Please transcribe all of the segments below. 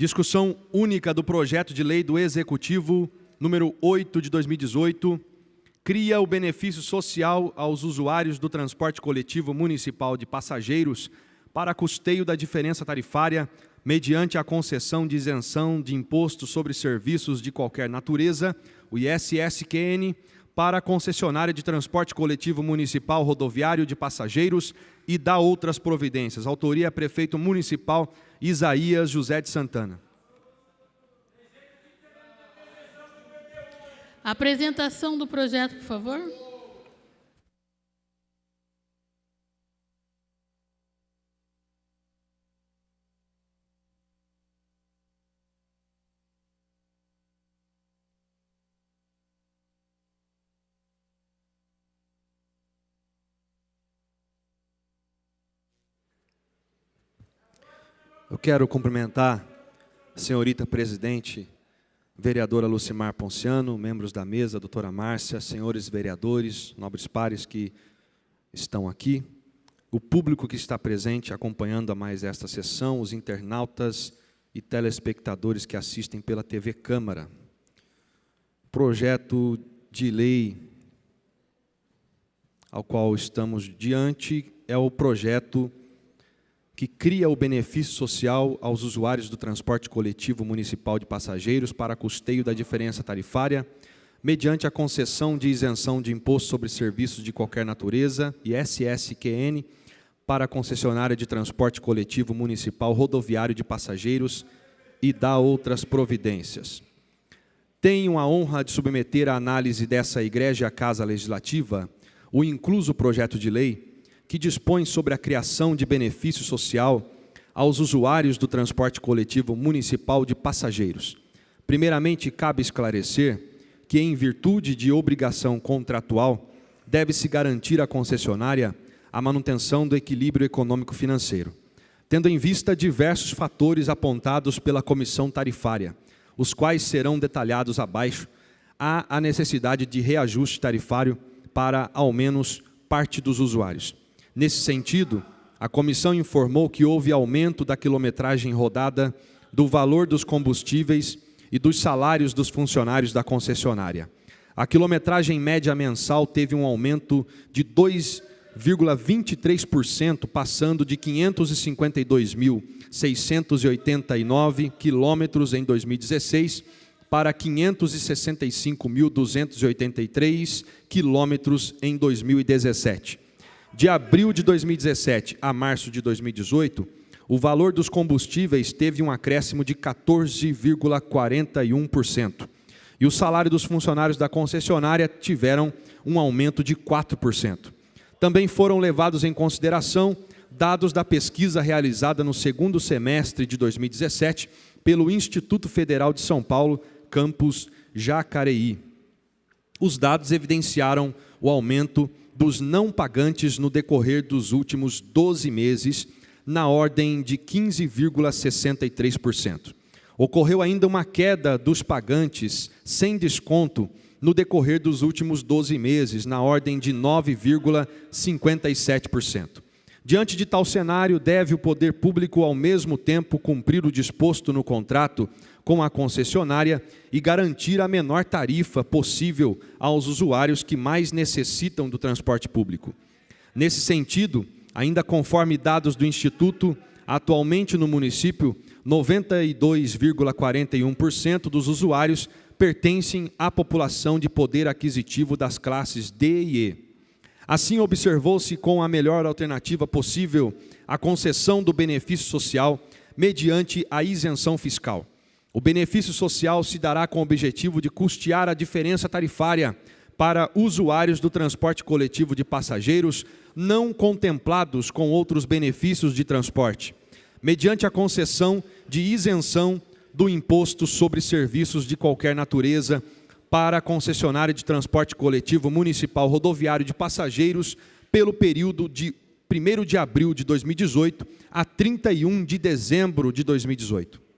Discussão única do projeto de lei do Executivo número 8 de 2018, cria o benefício social aos usuários do transporte coletivo municipal de passageiros para custeio da diferença tarifária mediante a concessão de isenção de imposto sobre serviços de qualquer natureza, o ISSQN, para a concessionária de transporte coletivo municipal rodoviário de passageiros e dá outras providências. Autoria, prefeito municipal Isaías José de Santana. Apresentação do projeto, por favor. Eu quero cumprimentar a senhorita presidente, vereadora Lucimar Ponciano, membros da mesa, doutora Márcia, senhores vereadores, nobres pares que estão aqui, o público que está presente acompanhando a mais esta sessão, os internautas e telespectadores que assistem pela TV Câmara. Projeto de lei ao qual estamos diante é o projeto que cria o benefício social aos usuários do transporte coletivo municipal de passageiros para custeio da diferença tarifária, mediante a concessão de isenção de imposto sobre serviços de qualquer natureza, ISSQN, para a concessionária de transporte coletivo municipal rodoviário de passageiros e dá outras providências. Tenho a honra de submeter à análise dessa Igreja Casa Legislativa o incluso projeto de lei que dispõe sobre a criação de benefício social aos usuários do transporte coletivo municipal de passageiros. Primeiramente, cabe esclarecer que, em virtude de obrigação contratual, deve-se garantir à concessionária a manutenção do equilíbrio econômico-financeiro, tendo em vista diversos fatores apontados pela comissão tarifária, os quais serão detalhados abaixo. Há a necessidade de reajuste tarifário para, ao menos, parte dos usuários. Nesse sentido, a comissão informou que houve aumento da quilometragem rodada, do valor dos combustíveis e dos salários dos funcionários da concessionária. A quilometragem média mensal teve um aumento de 2,23%, passando de 552.689 quilômetros em 2016 para 565.283 quilômetros em 2017. De abril de 2017 a março de 2018, o valor dos combustíveis teve um acréscimo de 14,41%. E o salário dos funcionários da concessionária tiveram um aumento de 4%. Também foram levados em consideração dados da pesquisa realizada no segundo semestre de 2017 pelo Instituto Federal de São Paulo, campus Jacareí. Os dados evidenciaram o aumento dos não pagantes no decorrer dos últimos 12 meses, na ordem de 15,63%. Ocorreu ainda uma queda dos pagantes sem desconto no decorrer dos últimos 12 meses, na ordem de 9,57%. Diante de tal cenário, deve o poder público, ao mesmo tempo, cumprir o disposto no contrato com a concessionária e garantir a menor tarifa possível aos usuários que mais necessitam do transporte público. Nesse sentido, ainda conforme dados do Instituto, atualmente no município, 92,41% dos usuários pertencem à população de poder aquisitivo das classes D e E. Assim, observou-se com a melhor alternativa possível a concessão do benefício social mediante a isenção fiscal. O benefício social se dará com o objetivo de custear a diferença tarifária para usuários do transporte coletivo de passageiros não contemplados com outros benefícios de transporte, mediante a concessão de isenção do imposto sobre serviços de qualquer natureza para a concessionária de transporte coletivo municipal rodoviário de passageiros pelo período de 1º de abril de 2018 a 31 de dezembro de 2018.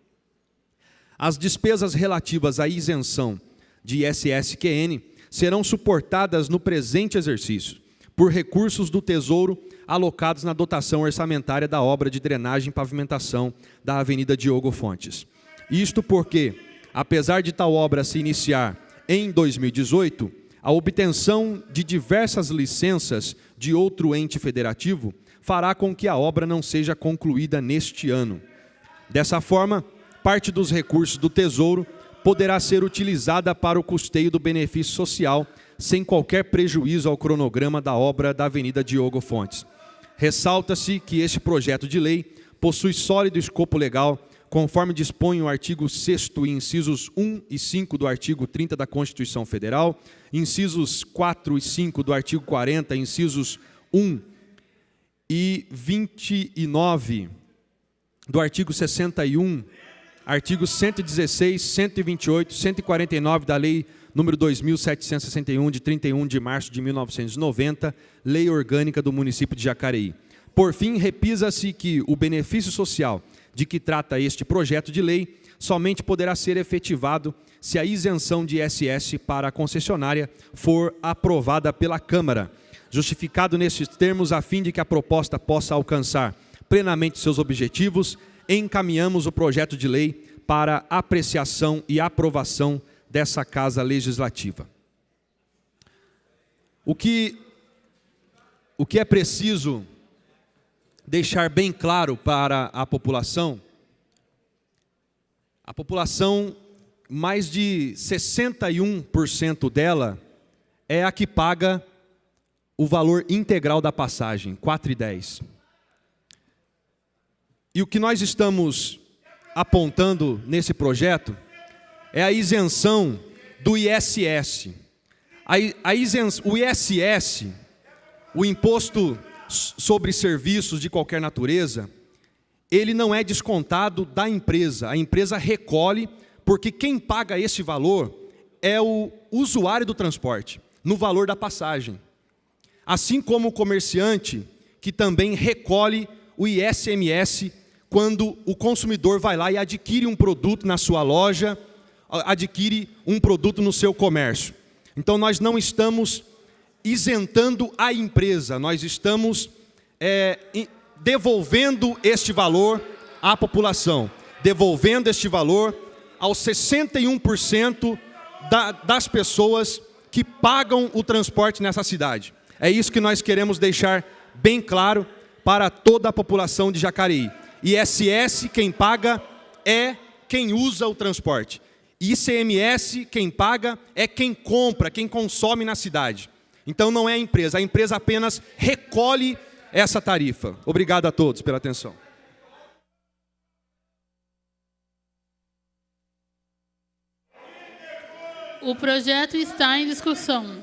As despesas relativas à isenção de ISSQN serão suportadas no presente exercício por recursos do Tesouro alocados na dotação orçamentária da obra de drenagem e pavimentação da Avenida Diogo Fontes. Isto porque, apesar de tal obra se iniciar em 2018, a obtenção de diversas licenças de outro ente federativo fará com que a obra não seja concluída neste ano. Dessa forma, parte dos recursos do Tesouro poderá ser utilizada para o custeio do benefício social, sem qualquer prejuízo ao cronograma da obra da Avenida Diogo Fontes. Ressalta-se que este projeto de lei possui sólido escopo legal, conforme dispõe o artigo 6º, incisos 1 e 5 do artigo 30 da Constituição Federal, incisos 4 e 5 do artigo 40, incisos 1 e 29 do artigo 61, artigos 116, 128, 149 da Lei número 2.761, de 31 de março de 1990, Lei Orgânica do município de Jacareí. Por fim, repisa-se que o benefício social de que trata este projeto de lei somente poderá ser efetivado se a isenção de ISS para a concessionária for aprovada pela Câmara, justificado nestes termos, a fim de que a proposta possa alcançar plenamente seus objetivos, encaminhamos o projeto de lei para apreciação e aprovação dessa Casa Legislativa. O que é preciso deixar bem claro para a população, mais de 61% dela é a que paga o valor integral da passagem, R$ 4,10. E o que nós estamos apontando nesse projeto é a isenção do ISS. O ISS, o Imposto sobre Serviços de qualquer natureza, ele não é descontado da empresa. A empresa recolhe, porque quem paga esse valor é o usuário do transporte, no valor da passagem. Assim como o comerciante, que também recolhe o ICMS quando o consumidor vai lá e adquire um produto na sua loja, adquire um produto no seu comércio. Então nós não estamos isentando a empresa, nós estamos devolvendo este valor à população, devolvendo este valor aos 61% das pessoas que pagam o transporte nessa cidade. É isso que nós queremos deixar bem claro para toda a população de Jacareí. ISS, quem paga é quem usa o transporte. ICMS, quem paga é quem compra, quem consome na cidade. Então não é a empresa apenas recolhe essa tarifa. Obrigado a todos pela atenção. O projeto está em discussão.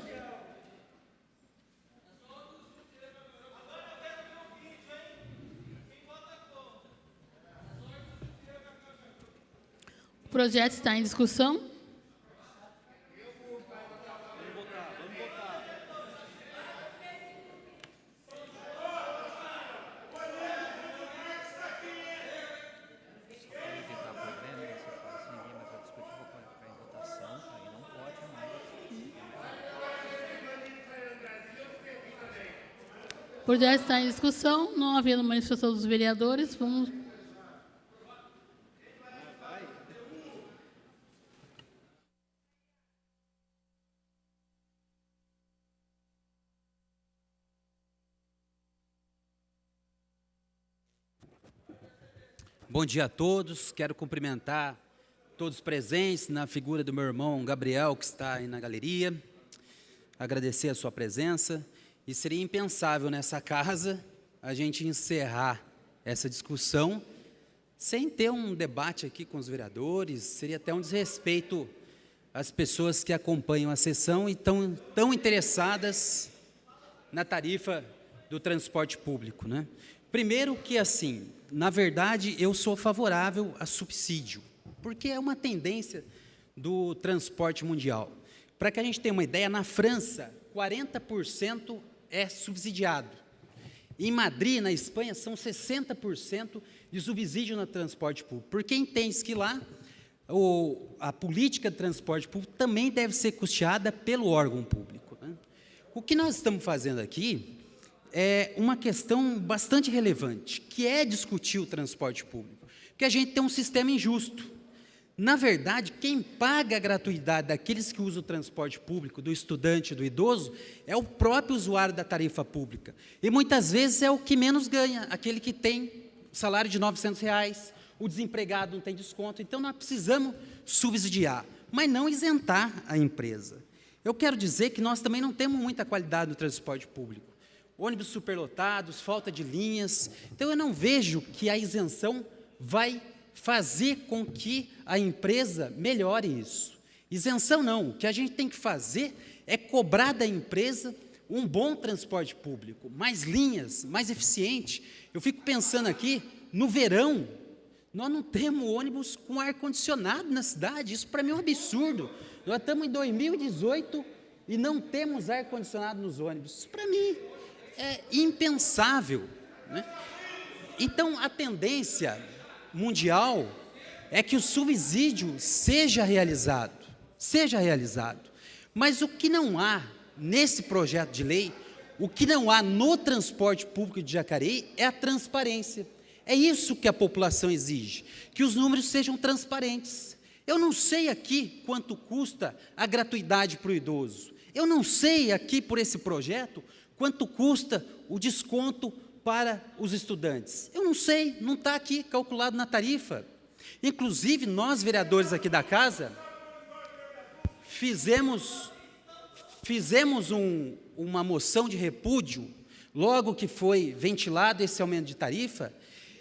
O projeto está em discussão. O projeto está em discussão, não havendo manifestação dos vereadores, vamos... Bom dia a todos, quero cumprimentar todos presentes, na figura do meu irmão Gabriel, que está aí na galeria, agradecer a sua presença, e seria impensável nessa casa a gente encerrar essa discussão sem ter um debate aqui com os vereadores, seria até um desrespeito às pessoas que acompanham a sessão e estão tão interessadas na tarifa do transporte público, né? Primeiro que, assim, na verdade, eu sou favorável a subsídio, porque é uma tendência do transporte mundial. Para que a gente tenha uma ideia, na França, 40% é subsidiado. Em Madrid, na Espanha, são 60% de subsídio no transporte público, porque entende que lá a política de transporte público também deve ser custeada pelo órgão público, né? O que nós estamos fazendo aqui é uma questão bastante relevante, que é discutir o transporte público, porque a gente tem um sistema injusto. Na verdade, quem paga a gratuidade daqueles que usam o transporte público, do estudante, do idoso, é o próprio usuário da tarifa pública. E muitas vezes é o que menos ganha, aquele que tem salário de R$900, o desempregado não tem desconto. Então, nós precisamos subsidiar, mas não isentar a empresa. Eu quero dizer que nós também não temos muita qualidade no transporte público. Ônibus superlotados, falta de linhas. Então, eu não vejo que a isenção vai fazer com que a empresa melhore isso. Isenção não, o que a gente tem que fazer é cobrar da empresa um bom transporte público, mais linhas, mais eficiente. Eu fico pensando aqui, no verão, nós não temos ônibus com ar-condicionado na cidade, isso para mim é um absurdo. Nós estamos em 2018 e não temos ar-condicionado nos ônibus, isso para mim é impensável, né? Então, a tendência mundial é que o subsídio seja realizado, mas o que não há nesse projeto de lei, o que não há no transporte público de Jacareí é a transparência. É isso que a população exige, que os números sejam transparentes. Eu não sei aqui quanto custa a gratuidade para o idoso, eu não sei aqui por esse projeto quanto custa o desconto para os estudantes. Eu não sei, não está aqui calculado na tarifa. Inclusive, nós, vereadores aqui da casa, fizemos uma moção de repúdio, logo que foi ventilado esse aumento de tarifa,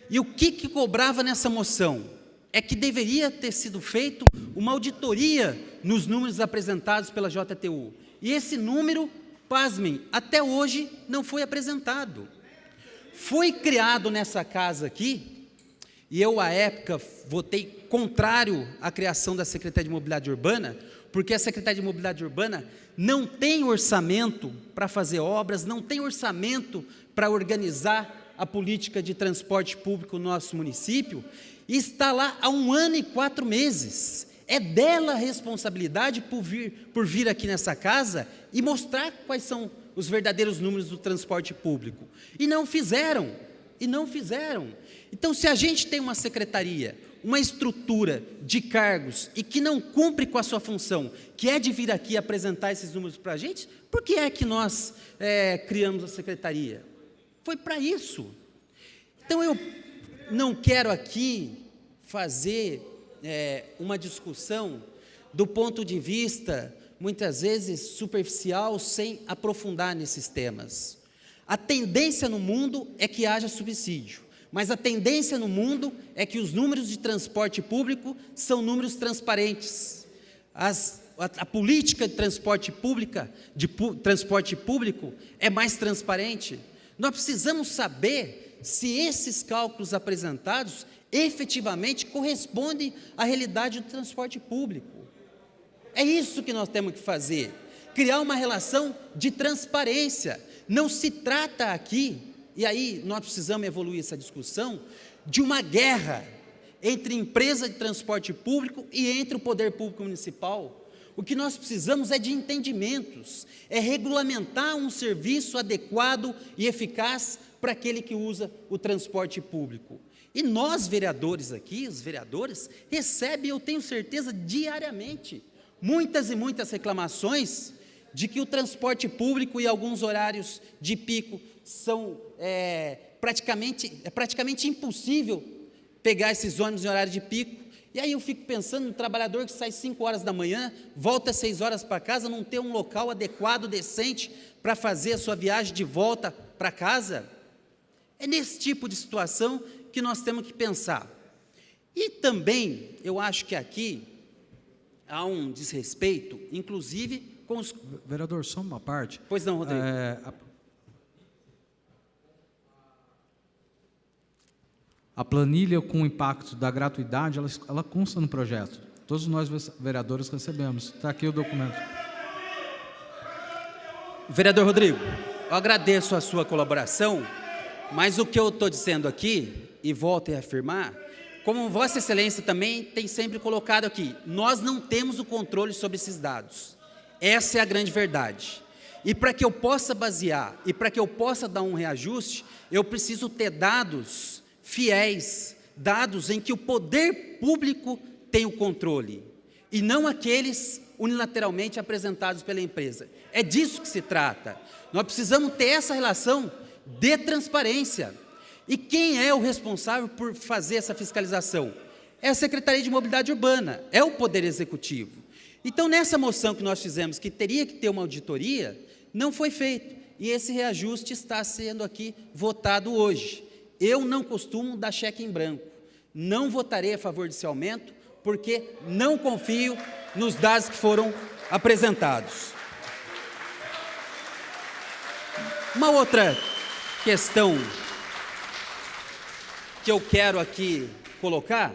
e o que cobrava nessa moção? É que deveria ter sido feito uma auditoria nos números apresentados pela JTU. E esse número, pasmem, até hoje não foi apresentado. Foi criado nessa casa aqui, e eu, à época, votei contrário à criação da Secretaria de Mobilidade Urbana, porque a Secretaria de Mobilidade Urbana não tem orçamento para fazer obras, não tem orçamento para organizar a política de transporte público no nosso município, e está lá há 1 ano e 4 meses. É dela a responsabilidade por vir aqui nessa casa e mostrar quais são os verdadeiros números do transporte público. E não fizeram. Então, se a gente tem uma secretaria, uma estrutura de cargos e que não cumpre com a sua função, que é de vir aqui apresentar esses números para a gente, por que é que nós criamos a secretaria? Foi para isso. Então, eu não quero aqui fazer uma discussão do ponto de vista, muitas vezes, superficial, sem aprofundar nesses temas. A tendência no mundo é que haja subsídio, mas a tendência no mundo é que os números de transporte público são números transparentes. A política de transporte público é mais transparente. Nós precisamos saber se esses cálculos apresentados efetivamente correspondem à realidade do transporte público. É isso que nós temos que fazer, criar uma relação de transparência. Não se trata aqui, e aí nós precisamos evoluir essa discussão, de uma guerra entre empresa de transporte público e entre o poder público municipal. O que nós precisamos é de entendimentos, é regulamentar um serviço adequado e eficaz para aquele que usa o transporte público. E nós, vereadores aqui, os vereadores, recebem, eu tenho certeza, diariamente, muitas e muitas reclamações de que o transporte público e alguns horários de pico são praticamente impossível pegar esses ônibus em horário de pico. E aí eu fico pensando no trabalhador que sai 5 horas da manhã, volta às 6 horas para casa, não ter um local adequado, decente, para fazer a sua viagem de volta para casa. É nesse tipo de situação que nós temos que pensar. E também, eu acho que aqui há um desrespeito, inclusive com os... Vereador, só uma parte. Pois não, Rodrigo. A planilha com o impacto da gratuidade, ela consta no projeto. Todos nós, vereadores, recebemos. Está aqui o documento. Vereador Rodrigo, eu agradeço a sua colaboração, mas o que eu estou dizendo aqui, e volto a afirmar, como Vossa Excelência também tem sempre colocado aqui, nós não temos o controle sobre esses dados. Essa é a grande verdade. E para que eu possa basear, e para que eu possa dar um reajuste, eu preciso ter dados fiéis, dados em que o poder público tem o controle, e não aqueles unilateralmente apresentados pela empresa. É disso que se trata. Nós precisamos ter essa relação de transparência. E quem é o responsável por fazer essa fiscalização? É a Secretaria de Mobilidade Urbana, é o Poder Executivo. Então, nessa moção que nós fizemos, que teria que ter uma auditoria, não foi feito. E esse reajuste está sendo aqui votado hoje. Eu não costumo dar cheque em branco. Não votarei a favor desse aumento, porque não confio nos dados que foram apresentados. Uma outra questão que eu quero aqui colocar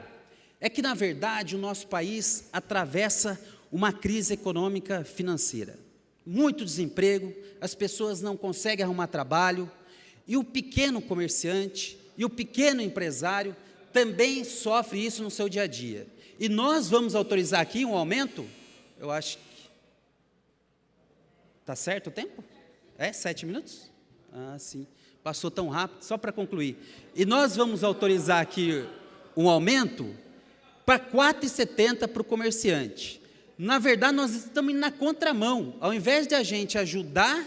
é que, na verdade, o nosso país atravessa uma crise econômica financeira. Muito desemprego, as pessoas não conseguem arrumar trabalho, e o pequeno comerciante e o pequeno empresário também sofre isso no seu dia a dia. E nós vamos autorizar aqui um aumento, eu acho que... Está certo o tempo? 7 minutos? Ah, sim. Passou tão rápido, só para concluir. E nós vamos autorizar aqui um aumento para R$ 4,70 para o comerciante. Na verdade, nós estamos indo na contramão. Ao invés de a gente ajudar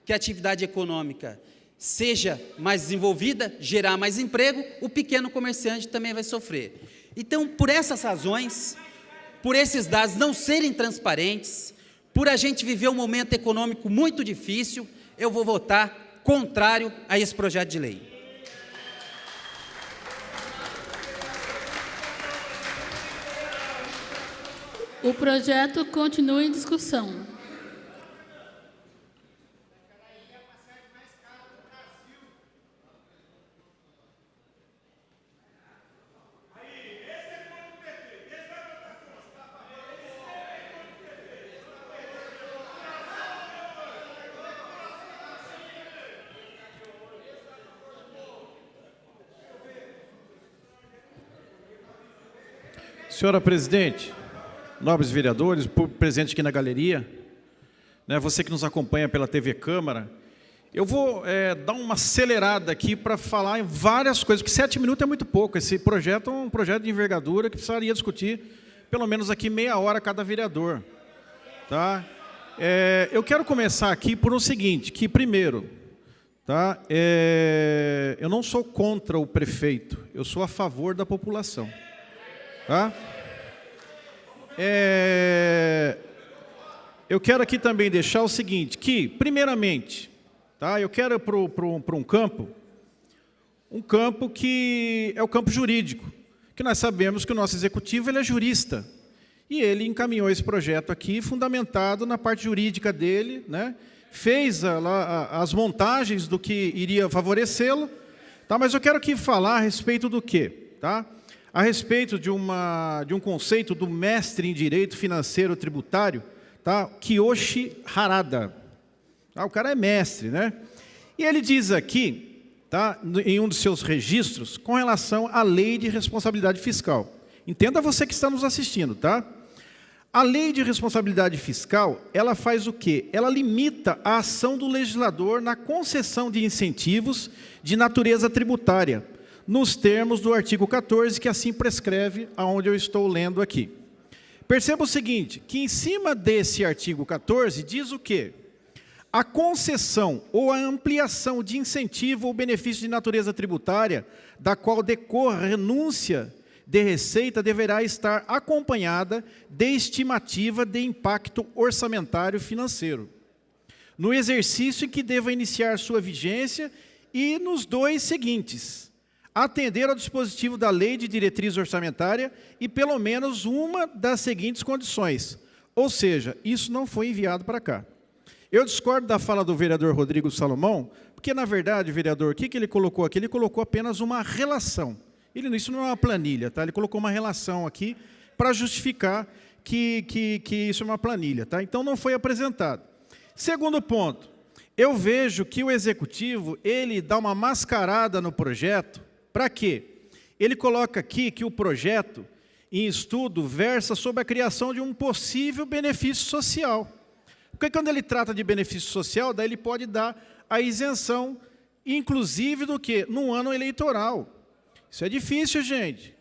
que a atividade econômica seja mais desenvolvida, gerar mais emprego, o pequeno comerciante também vai sofrer. Então, por essas razões, por esses dados não serem transparentes, por a gente viver um momento econômico muito difícil, eu vou votar contrário a esse projeto de lei. O projeto continua em discussão. Senhora presidente, nobres vereadores, público presente aqui na galeria, né, você que nos acompanha pela TV Câmara, eu vou dar uma acelerada aqui para falar em várias coisas, porque 7 minutos é muito pouco. Esse projeto é um projeto de envergadura que precisaria discutir pelo menos aqui meia hora cada vereador. Tá? Eu quero começar aqui por o seguinte, que primeiro, tá, eu não sou contra o prefeito, eu sou a favor da população. Tá? Eu quero aqui também deixar o seguinte, que, primeiramente, tá, eu quero para um campo que é o campo jurídico, que nós sabemos que o nosso executivo ele é jurista, e ele encaminhou esse projeto aqui, fundamentado na parte jurídica dele, né, fez as montagens do que iria favorecê-lo, tá, mas eu quero aqui falar a respeito do quê? Tá? A respeito de um conceito do mestre em direito financeiro tributário, tá? Kiyoshi Harada. O cara é mestre, né? E ele diz aqui, tá, em um dos seus registros, com relação à lei de responsabilidade fiscal. Entenda você que está nos assistindo, tá? A lei de responsabilidade fiscal, ela faz o quê? Ela limita a ação do legislador na concessão de incentivos de natureza tributária, nos termos do artigo 14, que assim prescreve aonde eu estou lendo aqui. Perceba o seguinte, que em cima desse artigo 14 diz o quê? A concessão ou a ampliação de incentivo ou benefício de natureza tributária, da qual decorra renúncia de receita, deverá estar acompanhada de estimativa de impacto orçamentário financeiro, no exercício em que deva iniciar sua vigência e nos 2 seguintes: atender ao dispositivo da Lei de Diretriz Orçamentária e pelo menos uma das seguintes condições. Ou seja, isso não foi enviado para cá. Eu discordo da fala do vereador Rodrigo Salomão, porque, na verdade, vereador, o que ele colocou aqui? Ele colocou apenas uma relação. Isso não é uma planilha, tá? Ele colocou uma relação aqui para justificar que isso é uma planilha. Tá? Então, não foi apresentado. Segundo ponto, eu vejo que o Executivo ele dá uma mascarada no projeto. Para quê? Ele coloca aqui que o projeto em estudo versa sobre a criação de um possível benefício social. Porque quando ele trata de benefício social, daí ele pode dar a isenção, inclusive do quê? No ano eleitoral. Isso é difícil, gente.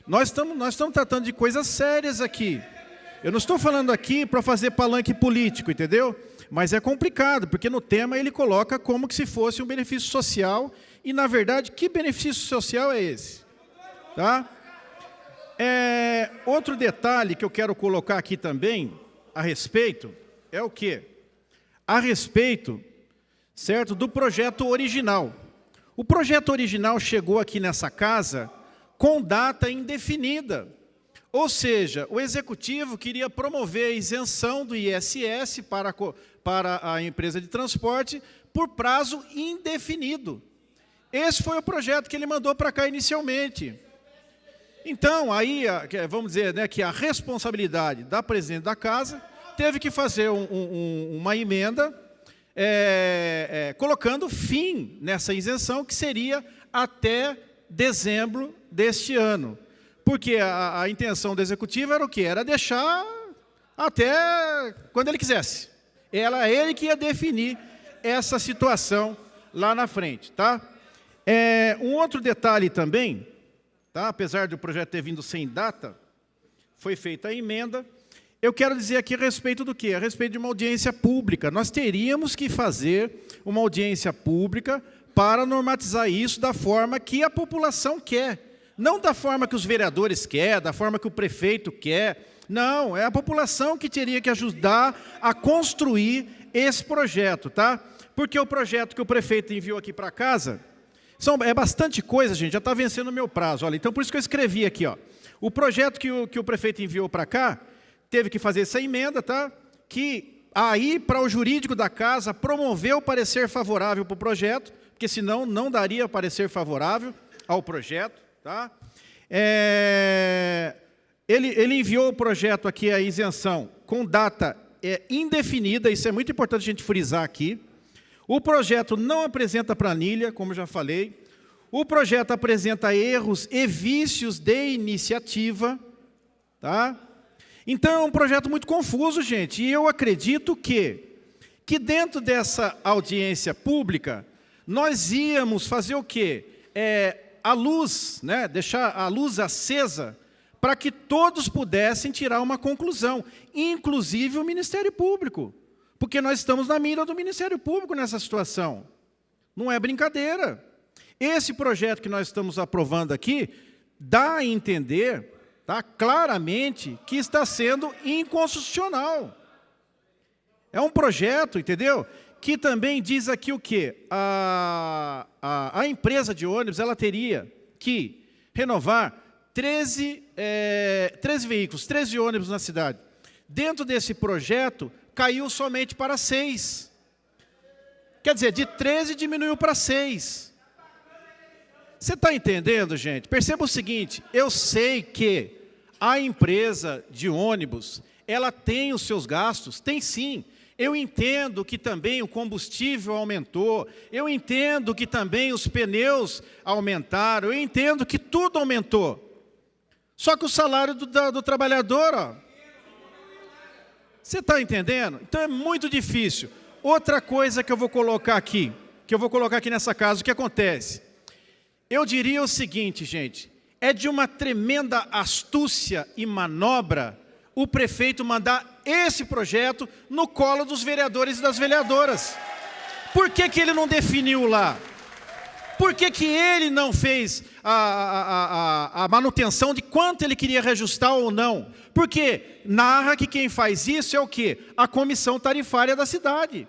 Nós estamos tratando de coisas sérias aqui. Eu não estou falando aqui para fazer palanque político, entendeu? Mas é complicado, porque no tema ele coloca como que se fosse um benefício social, e, na verdade, que benefício social é esse? Tá? Outro detalhe que eu quero colocar aqui também, a respeito, é o quê? A respeito, certo, do projeto original. O projeto original chegou aqui nessa casa com data indefinida. Ou seja, o Executivo queria promover a isenção do ISS para a empresa de transporte por prazo indefinido. Esse foi o projeto que ele mandou para cá inicialmente. Então, aí, vamos dizer, né, que a responsabilidade da presidente da casa teve que fazer uma emenda colocando fim nessa isenção, que seria até dezembro deste ano. Porque a intenção do Executivo era o quê? Era deixar até quando ele quisesse. Era ele que ia definir essa situação lá na frente. Tá? Um outro detalhe também, tá? Apesar do projeto ter vindo sem data, foi feita a emenda. Eu quero dizer aqui a respeito do quê? A respeito de uma audiência pública. Nós teríamos que fazer uma audiência pública para normatizar isso da forma que a população quer. Não da forma que os vereadores querem, da forma que o prefeito quer. Não, é a população que teria que ajudar a construir esse projeto, tá? Porque o projeto que o prefeito enviou aqui para casa, é bastante coisa, gente, já está vencendo o meu prazo. Olha, então, por isso que eu escrevi aqui, ó. O projeto que o prefeito enviou para cá, teve que fazer essa emenda, tá? Que aí, para o jurídico da casa, promoveu o parecer favorável para o projeto, porque senão não daria parecer favorável ao projeto. Tá? Ele enviou o projeto aqui, a isenção, com data indefinida, isso é muito importante a gente frisar aqui. O projeto não apresenta planilha, como já falei. O projeto apresenta erros e vícios de iniciativa. Tá? Então, é um projeto muito confuso, gente, e eu acredito que dentro dessa audiência pública, nós íamos fazer o quê? A luz, né, deixar a luz acesa para que todos pudessem tirar uma conclusão, inclusive o Ministério Público, porque nós estamos na mira do Ministério Público nessa situação. Não é brincadeira. Esse projeto que nós estamos aprovando aqui dá a entender, tá, claramente que está sendo inconstitucional. É um projeto, entendeu? Que também diz aqui o quê? A empresa de ônibus ela teria que renovar 13 veículos, 13 ônibus na cidade. Dentro desse projeto, caiu somente para 6. Quer dizer, de 13 diminuiu para 6. Você está entendendo, gente? Perceba o seguinte, eu sei que a empresa de ônibus, ela tem os seus gastos, tem sim. Eu entendo que também o combustível aumentou, eu entendo que também os pneus aumentaram, eu entendo que tudo aumentou. Só que o salário do trabalhador, ó, você está entendendo? Então é muito difícil. Outra coisa que eu vou colocar aqui, nessa casa, o que acontece? Eu diria o seguinte, gente, é de uma tremenda astúcia e manobra o prefeito mandar esse projeto no colo dos vereadores e das vereadoras. Por que ele não definiu lá? Por que ele não fez a manutenção de quanto ele queria reajustar ou não? Porque narra que quem faz isso é o quê? A comissão tarifária da cidade.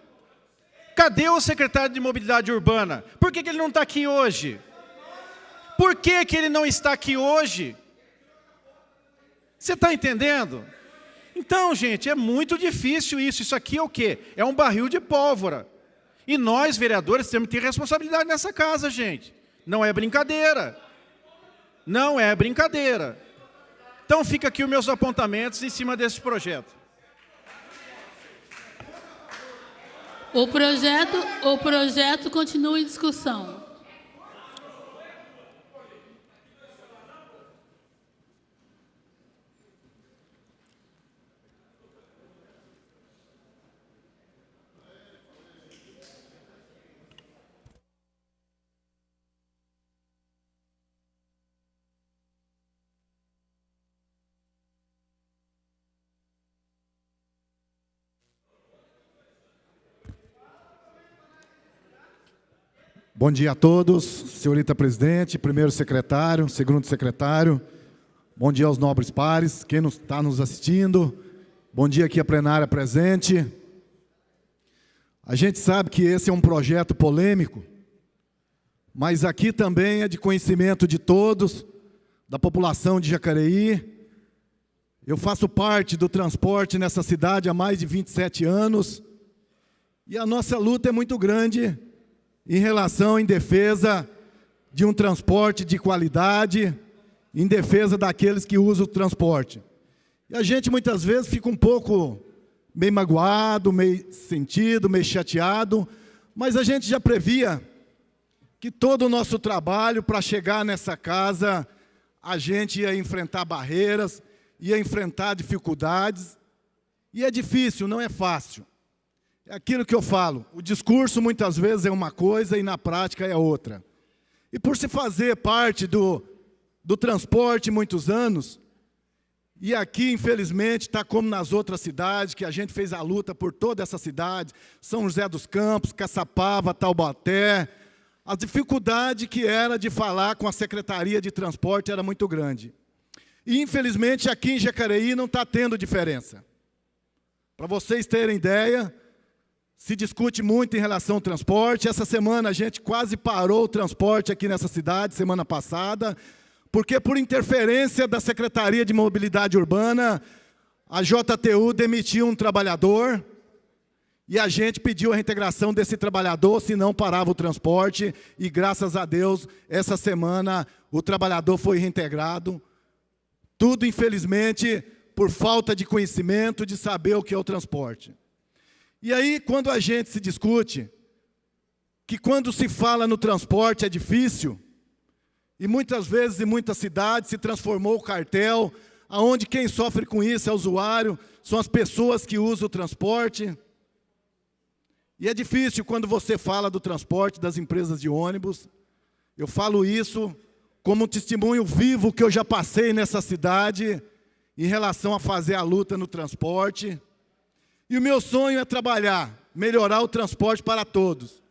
Cadê o secretário de Mobilidade Urbana? Por que ele não está aqui hoje? Por que ele não está aqui hoje? Você está entendendo? Então, gente, é muito difícil isso. Isso aqui é o quê? É um barril de pólvora. E nós, vereadores, temos que ter responsabilidade nessa casa, gente. Não é brincadeira. Não é brincadeira. Então, fica aqui os meus apontamentos em cima desse projeto. O projeto continua em discussão. Bom dia a todos, senhorita presidente, primeiro secretário, segundo secretário. Bom dia aos nobres pares, quem está nos assistindo. Bom dia aqui a plenária presente. A gente sabe que esse é um projeto polêmico, mas aqui também é de conhecimento de todos, da população de Jacareí. Eu faço parte do transporte nessa cidade há mais de 27 anos e a nossa luta é muito grande em defesa de um transporte de qualidade, em defesa daqueles que usam o transporte. E a gente muitas vezes fica um pouco meio magoado, meio sentido, meio chateado, mas a gente já previa que todo o nosso trabalho para chegar nessa casa, a gente ia enfrentar barreiras, ia enfrentar dificuldades, e é difícil, não é fácil. É aquilo que eu falo, o discurso muitas vezes é uma coisa e na prática é outra. E por se fazer parte do transporte muitos anos, e aqui infelizmente está como nas outras cidades, que a gente fez a luta por toda essa cidade, São José dos Campos, Caçapava, Taubaté, a dificuldade que era de falar com a Secretaria de Transporte era muito grande. E infelizmente aqui em Jacareí não está tendo diferença. Para vocês terem ideia, se discute muito em relação ao transporte. Essa semana a gente quase parou o transporte aqui nessa cidade, semana passada, porque por interferência da Secretaria de Mobilidade Urbana, a JTU demitiu um trabalhador e a gente pediu a reintegração desse trabalhador, senão parava o transporte, e graças a Deus, essa semana o trabalhador foi reintegrado. Tudo, infelizmente, por falta de conhecimento, de saber o que é o transporte. E aí, quando a gente se discute, que quando se fala no transporte é difícil, e muitas vezes em muitas cidades se transformou o cartel, onde quem sofre com isso é o usuário, são as pessoas que usam o transporte. E é difícil quando você fala do transporte das empresas de ônibus. Eu falo isso como um testemunho vivo que eu já passei nessa cidade, em relação a fazer a luta no transporte. E o meu sonho é trabalhar, melhorar o transporte para todos.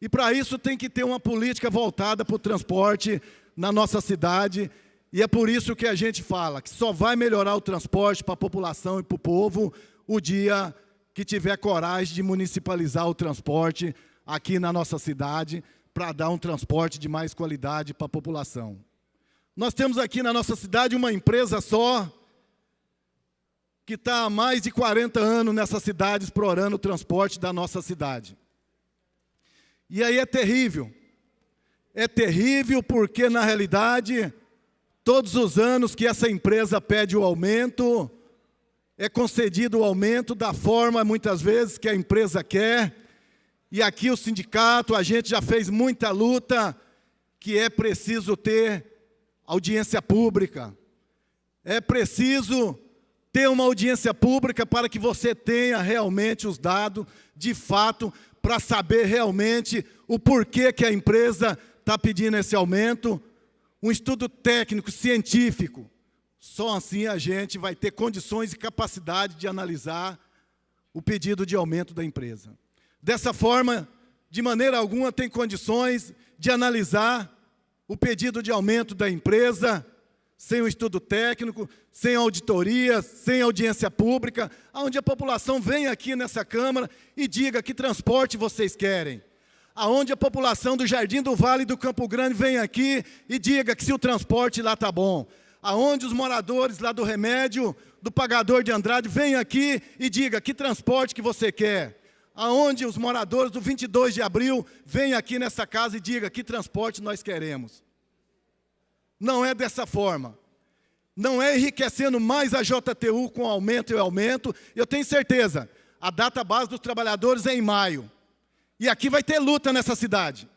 E para isso tem que ter uma política voltada para o transporte na nossa cidade. E é por isso que a gente fala que só vai melhorar o transporte para a população e para o povo o dia que tiver coragem de municipalizar o transporte aqui na nossa cidade, para dar um transporte de mais qualidade para a população. Nós temos aqui na nossa cidade uma empresa só, que está há mais de 40 anos nessa cidade explorando o transporte da nossa cidade. E aí é terrível. É terrível porque, na realidade, todos os anos que essa empresa pede o aumento, é concedido o aumento da forma, muitas vezes, que a empresa quer. E aqui o sindicato, a gente já fez muita luta, que é preciso ter audiência pública. É preciso ter uma audiência pública para que você tenha realmente os dados, de fato, para saber realmente o porquê que a empresa está pedindo esse aumento. Um estudo técnico, científico. Só assim a gente vai ter condições e capacidade de analisar o pedido de aumento da empresa. Dessa forma, de maneira alguma, tem condições de analisar o pedido de aumento da empresa sem um estudo técnico, sem auditoria, sem audiência pública, onde a população vem aqui nessa Câmara e diga que transporte vocês querem. Aonde a população do Jardim do Vale e do Campo Grande vem aqui e diga que se o transporte lá está bom. Aonde os moradores lá do Remédio, do Pagador de Andrade, vem aqui e diga que transporte que você quer. Aonde os moradores do 22 de abril vem aqui nessa casa e diga que transporte nós queremos. Não é dessa forma. Não é enriquecendo mais a JTU com aumento e aumento. Eu tenho certeza, a data base dos trabalhadores é em maio. E aqui vai ter luta nessa cidade.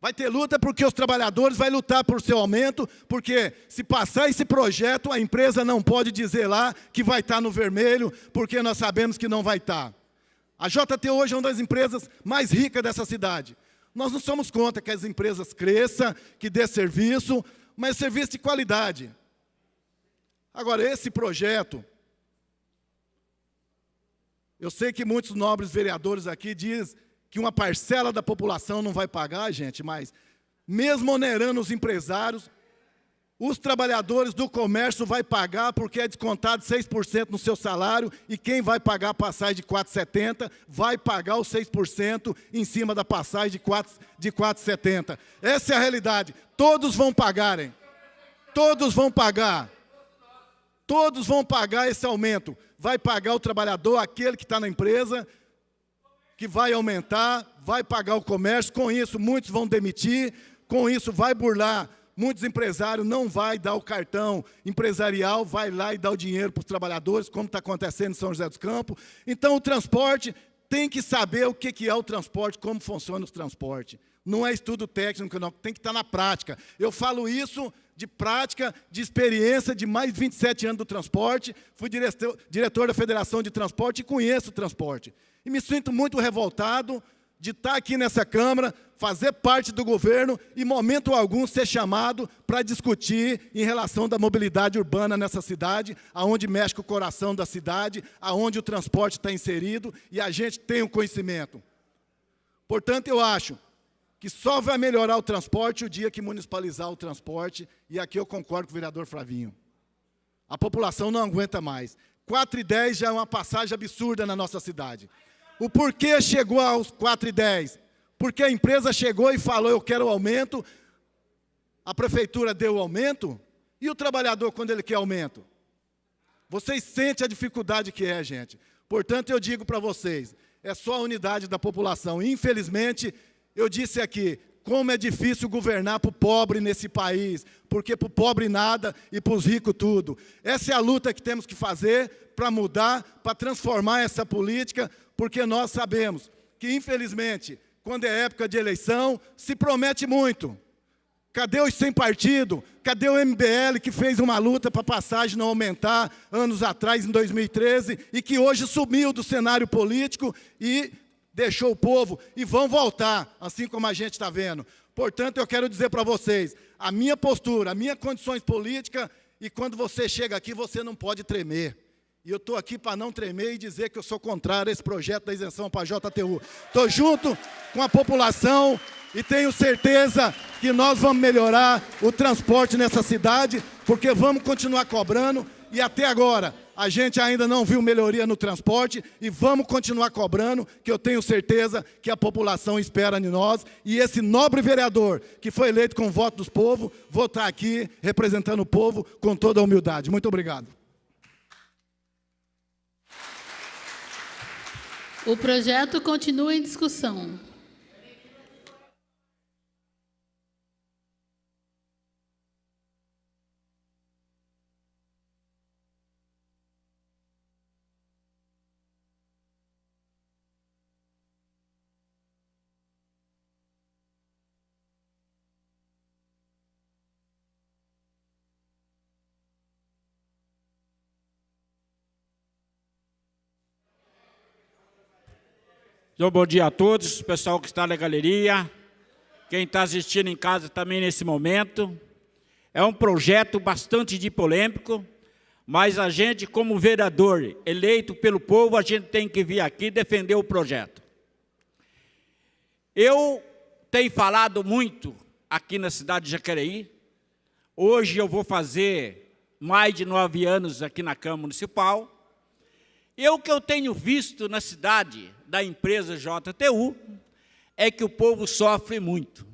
Vai ter luta porque os trabalhadores vão lutar por seu aumento, porque se passar esse projeto, a empresa não pode dizer lá que vai estar no vermelho, porque nós sabemos que não vai estar. A JTU hoje é uma das empresas mais ricas dessa cidade. Nós não somos contra que as empresas cresçam, que dê serviço, mas serviço de qualidade. Agora, esse projeto, eu sei que muitos nobres vereadores aqui dizem que uma parcela da população não vai pagar, gente, mas mesmo onerando os empresários, os trabalhadores do comércio vai pagar porque é descontado 6% no seu salário e quem vai pagar a passagem de 4,70 vai pagar os 6% em cima da passagem de 4,70. Essa é a realidade. Todos vão pagarem. Todos vão pagar. Todos vão pagar esse aumento. Vai pagar o trabalhador, aquele que está na empresa, que vai aumentar, vai pagar o comércio. Com isso, muitos vão demitir. Com isso, vai burlar. Muitos empresários não vai dar o cartão empresarial, vai lá e dar o dinheiro para os trabalhadores, como está acontecendo em São José dos Campos. Então, o transporte tem que saber o que é o transporte, como funciona o transporte. Não é estudo técnico, não, tem que estar na prática. Eu falo isso de prática, de experiência de mais de 27 anos do transporte. Fui diretor da Federação de Transporte e conheço o transporte. E me sinto muito revoltado de estar aqui nessa Câmara, fazer parte do governo e, em momento algum, ser chamado para discutir em relação da mobilidade urbana nessa cidade, aonde mexe com o coração da cidade, aonde o transporte está inserido e a gente tem o conhecimento. Portanto, eu acho que só vai melhorar o transporte o dia que municipalizar o transporte, e aqui eu concordo com o vereador Flavinho. A população não aguenta mais. 4,10 já é uma passagem absurda na nossa cidade. O porquê chegou aos 4,10? Porque a empresa chegou e falou, eu quero aumento, a prefeitura deu o aumento, e o trabalhador, quando ele quer aumento? Vocês sentem a dificuldade que é, gente. Portanto, eu digo para vocês, é só a unidade da população. Infelizmente, eu disse aqui, como é difícil governar para o pobre nesse país, porque para o pobre nada e para os ricos tudo. Essa é a luta que temos que fazer para mudar, para transformar essa política, porque nós sabemos que, infelizmente, quando é época de eleição, se promete muito. Cadê os sem partido? Cadê o MBL que fez uma luta para a passagem não aumentar anos atrás, em 2013, e que hoje sumiu do cenário político e deixou o povo, e vão voltar, assim como a gente está vendo. Portanto, eu quero dizer para vocês, a minha postura, as minhas condições políticas, e quando você chega aqui, você não pode tremer. E eu estou aqui para não tremer e dizer que eu sou contrário a esse projeto da isenção para a JTU. Estou junto com a população e tenho certeza que nós vamos melhorar o transporte nessa cidade, porque vamos continuar cobrando, e até agora a gente ainda não viu melhoria no transporte, e vamos continuar cobrando, que eu tenho certeza que a população espera de nós, e esse nobre vereador, que foi eleito com o voto dos povos, vou estar aqui representando o povo com toda a humildade. Muito obrigado. O projeto continua em discussão. Então, bom dia a todos, pessoal que está na galeria, quem está assistindo em casa também nesse momento. É um projeto bastante polêmico, mas a gente, como vereador eleito pelo povo, a gente tem que vir aqui defender o projeto. Eu tenho falado muito aqui na cidade de Jacareí. Hoje eu vou fazer mais de 9 anos aqui na Câmara Municipal. E o que eu tenho visto na cidade da empresa JTU é que o povo sofre muito.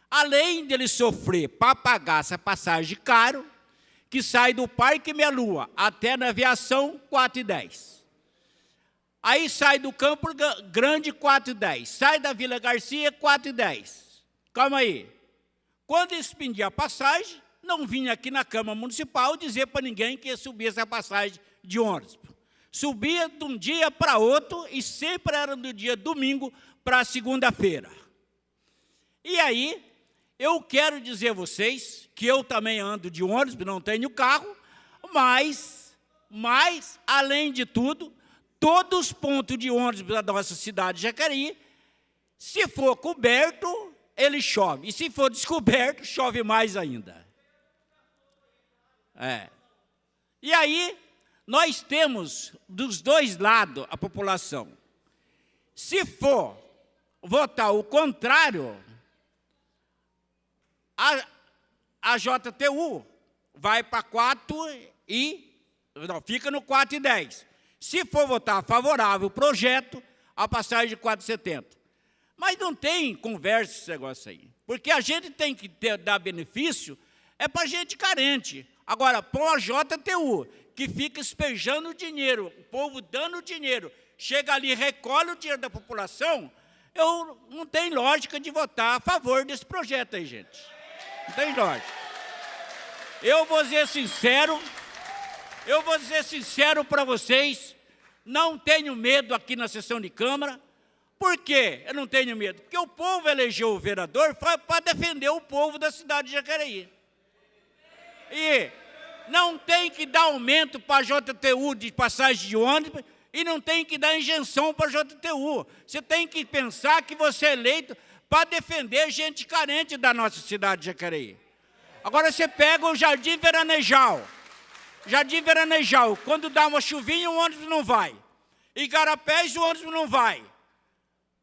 Além de ele sofrer para pagar essa passagem caro, que sai do Parque Meia Lua até na aviação 4,10. Aí sai do Campo Grande 4,10. Sai da Vila Garcia 4,10. Calma aí. Quando expedia a passagem, não vinha aqui na Câmara Municipal dizer para ninguém que ia subir essa passagem de ônibus. Subia de um dia para outro e sempre era do dia domingo para segunda-feira. E aí, eu quero dizer a vocês que eu também ando de ônibus, não tenho carro, mas além de tudo, todos os pontos de ônibus da nossa cidade de Jacareí, se for coberto, ele chove. E se for descoberto, chove mais ainda. E aí, nós temos dos dois lados a população. Se for votar o contrário, a JTU vai para 4 e... Não, fica no 4,10. Se for votar favorável o projeto, a passagem de 4,70. Mas não tem conversa esse negócio aí. Porque a gente tem que dar benefício para gente carente. Agora, para a JTU, que fica espejando dinheiro, o povo dando dinheiro, chega ali, recolhe o dinheiro da população, eu não tenho lógica de votar a favor desse projeto aí, gente. Não tem lógica. Eu vou ser sincero para vocês, não tenho medo aqui na sessão de Câmara. Por quê? Eu não tenho medo. Porque o povo elegeu o vereador para defender o povo da cidade de Jacareí. E não tem que dar aumento para a JTU de passagem de ônibus e não tem que dar injeção para a JTU. Você tem que pensar que você é eleito para defender gente carente da nossa cidade de Jacareí. Agora você pega o Jardim Veranejal. Jardim Veranejal, quando dá uma chuvinha, o ônibus não vai. Igarapés, o ônibus não vai.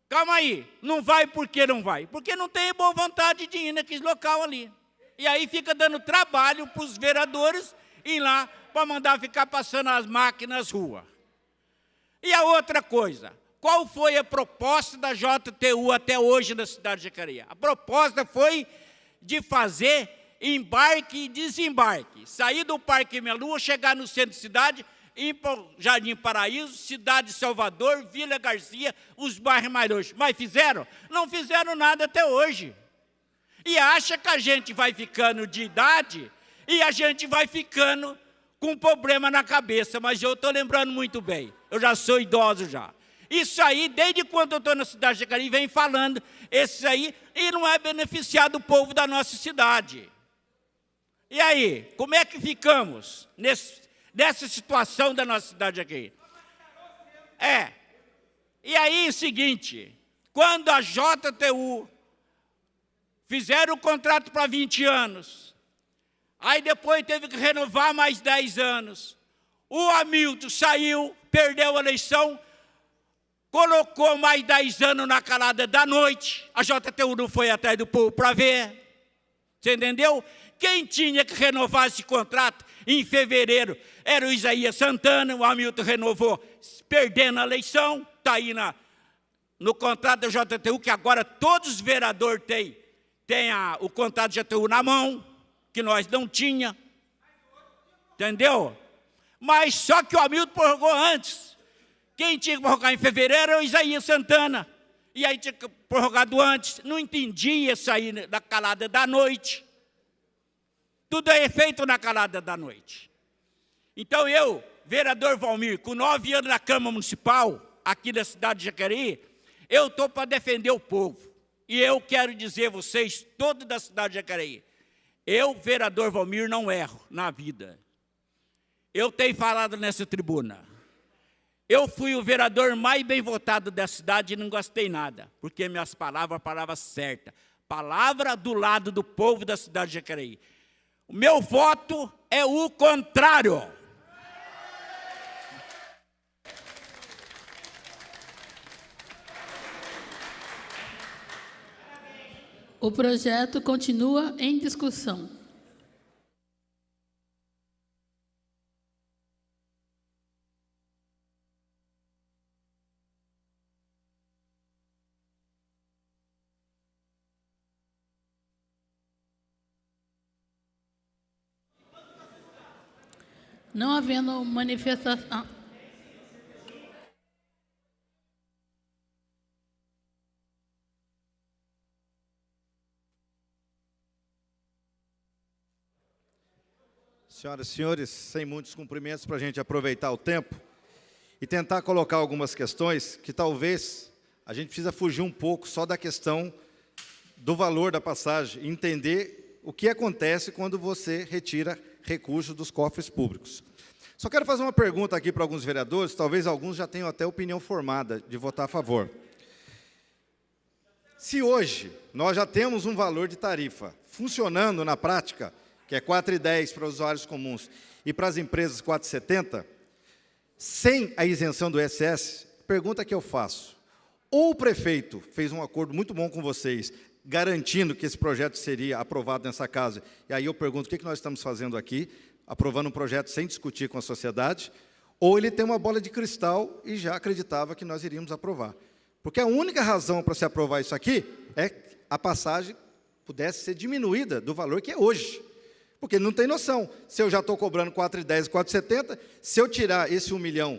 Calma aí, não vai por que não vai? Porque não tem boa vontade de ir naquele local ali. E aí fica dando trabalho para os vereadores ir lá para mandar ficar passando as máquinas nas ruas. E a outra coisa, qual foi a proposta da JTU até hoje na cidade de Jacareí? A proposta foi de fazer embarque e desembarque. Sair do Parque Melua, chegar no centro de cidade, ir para o Jardim Paraíso, Cidade de Salvador, Vila Garcia, os bairros mais longe. Mas fizeram? Não fizeram nada até hoje. E acha que a gente vai ficando de idade e a gente vai ficando com problema na cabeça. Mas eu estou lembrando muito bem. Eu já sou idoso já. Isso aí, desde quando eu estou na cidade de Jacareí, vem falando esse aí e não é beneficiado o povo da nossa cidade. E aí, como é que ficamos nessa situação da nossa cidade aqui? E aí, é o seguinte, quando a JTU fizeram o contrato para 20 anos, aí depois teve que renovar mais 10 anos, o Hamilton saiu, perdeu a eleição, colocou mais 10 anos na calada da noite, a JTU não foi atrás do povo para ver, você entendeu? Quem tinha que renovar esse contrato em fevereiro era o Isaías Santana, o Hamilton renovou, perdendo a eleição, está aí no contrato da JTU, que agora todos os vereadores têm o contrato da JTU na mão, que nós não tinha, entendeu? Mas só que o Hamilton prorrogou antes. Quem tinha que prorrogar em fevereiro era o Isaías Santana, e aí tinha que prorrogado antes, não entendia isso aí da calada da noite. Tudo é feito na calada da noite. Então eu, vereador Valmir, com 9 anos na Câmara Municipal, aqui da cidade de Jacareí, eu estou para defender o povo. E eu quero dizer a vocês, todos da cidade de Jacareí, eu, vereador Valmir, não erro na vida. Eu tenho falado nessa tribuna. Eu fui o vereador mais bem votado da cidade e não gostei nada, porque minhas palavras certas. Palavra do lado do povo da cidade de Jacareí. O meu voto é o contrário. O projeto continua em discussão. Não havendo manifestação... Senhoras e senhores, sem muitos cumprimentos para a gente aproveitar o tempo e tentar colocar algumas questões que talvez a gente precisa fugir um pouco só da questão do valor da passagem e entender o que acontece quando você retira recursos dos cofres públicos. Só quero fazer uma pergunta aqui para alguns vereadores, talvez alguns já tenham até opinião formada de votar a favor. Se hoje nós já temos um valor de tarifa funcionando na prática, que é 4,10 para os usuários comuns e para as empresas 4,70, sem a isenção do ISS, pergunta que eu faço, Ou o prefeito fez um acordo muito bom com vocês, garantindo que esse projeto seria aprovado nessa casa. E aí eu pergunto, o que nós estamos fazendo aqui? Aprovando um projeto sem discutir com a sociedade? Ou ele tem uma bola de cristal e já acreditava que nós iríamos aprovar? Porque a única razão para se aprovar isso aqui é que a passagem pudesse ser diminuída do valor que é hoje. Porque ele não tem noção. Se eu já estou cobrando 4,10, 4,70, se eu tirar esse 1 milhão,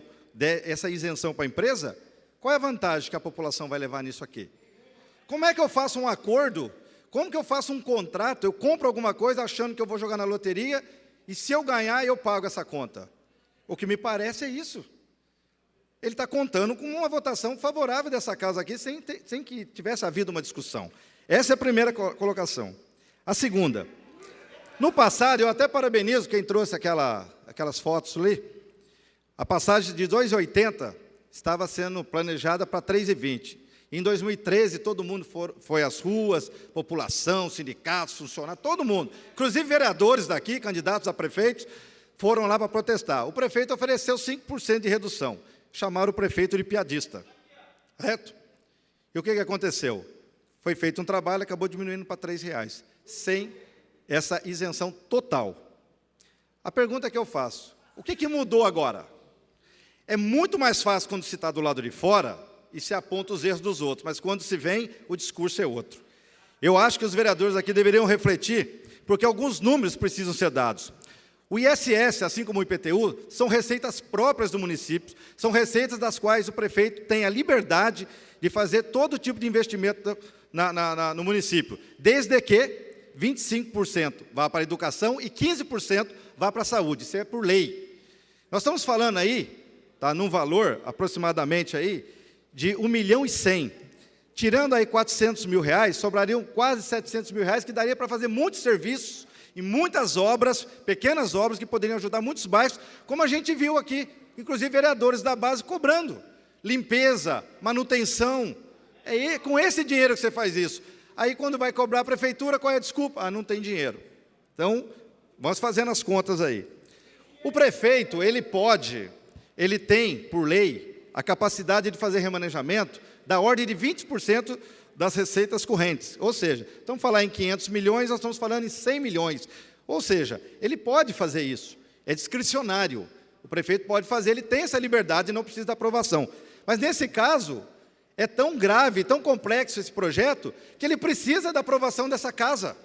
essa isenção para a empresa, qual é a vantagem que a população vai levar nisso aqui? Como é que eu faço um acordo? Como que eu faço um contrato? Eu compro alguma coisa achando que eu vou jogar na loteria e se eu ganhar, eu pago essa conta. O que me parece é isso. Ele está contando com uma votação favorável dessa casa aqui, sem que tivesse havido uma discussão. Essa é a primeira colocação. A segunda, no passado, eu até parabenizo quem trouxe aquelas fotos ali, a passagem de 2,80 estava sendo planejada para 3,20. Em 2013, todo mundo foi às ruas, população, sindicatos, funcionários, todo mundo, inclusive vereadores daqui, candidatos a prefeitos, foram lá para protestar. O prefeito ofereceu 5% de redução. Chamaram o prefeito de piadista. Correto? E o que aconteceu? Foi feito um trabalho, acabou diminuindo para R$3, sem essa isenção total. A pergunta que eu faço, o que mudou agora? É muito mais fácil quando se está do lado de fora e se aponta os erros dos outros, mas quando se vem, o discurso é outro. Eu acho que os vereadores aqui deveriam refletir, porque alguns números precisam ser dados. O ISS, assim como o IPTU, são receitas próprias do município, são receitas das quais o prefeito tem a liberdade de fazer todo tipo de investimento no município, desde que 25% vá para a educação e 15% vá para a saúde. Isso é por lei. Nós estamos falando aí, tá, num valor aproximadamente aí, de 1,1 milhão. Tirando aí R$400 mil, sobrariam quase R$700 mil, que daria para fazer muitos serviços e muitas obras, pequenas obras, que poderiam ajudar muitos bairros, como a gente viu aqui, inclusive vereadores da base cobrando. Limpeza, manutenção, é com esse dinheiro que você faz isso. Aí, quando vai cobrar a prefeitura, qual é a desculpa? Ah, não tem dinheiro. Então, vamos fazendo as contas aí. O prefeito, ele tem, por lei, a capacidade de fazer remanejamento da ordem de 20% das receitas correntes. Ou seja, estamos falando em 500 milhões, nós estamos falando em 100 milhões. Ou seja, ele pode fazer isso. É discricionário. O prefeito pode fazer, ele tem essa liberdade e não precisa da aprovação. Mas, nesse caso, é tão grave, tão complexo esse projeto, que ele precisa da aprovação dessa casa.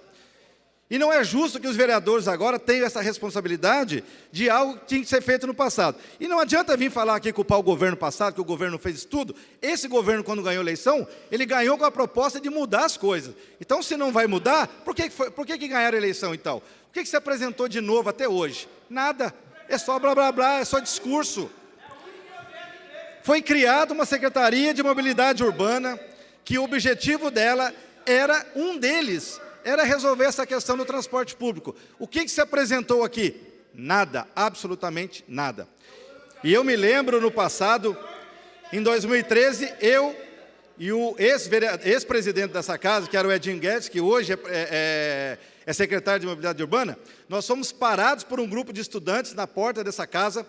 E não é justo que os vereadores agora tenham essa responsabilidade de algo que tinha que ser feito no passado. E não adianta vir falar aqui, culpar o governo passado, que o governo não fez isso tudo. Esse governo, quando ganhou a eleição, ele ganhou com a proposta de mudar as coisas. Então, se não vai mudar, por que ganharam a eleição, então? O que se apresentou de novo até hoje? Nada. É só blá, blá, blá, é só discurso. Foi criada uma Secretaria de Mobilidade Urbana, que o objetivo dela era, um deles, era resolver essa questão do transporte público. O que se apresentou aqui? Nada, absolutamente nada. E eu me lembro, no passado, em 2013, eu e o ex-presidente dessa casa, que era o Edinho Guedes, que hoje é secretário de Mobilidade Urbana, nós fomos parados por um grupo de estudantes na porta dessa casa,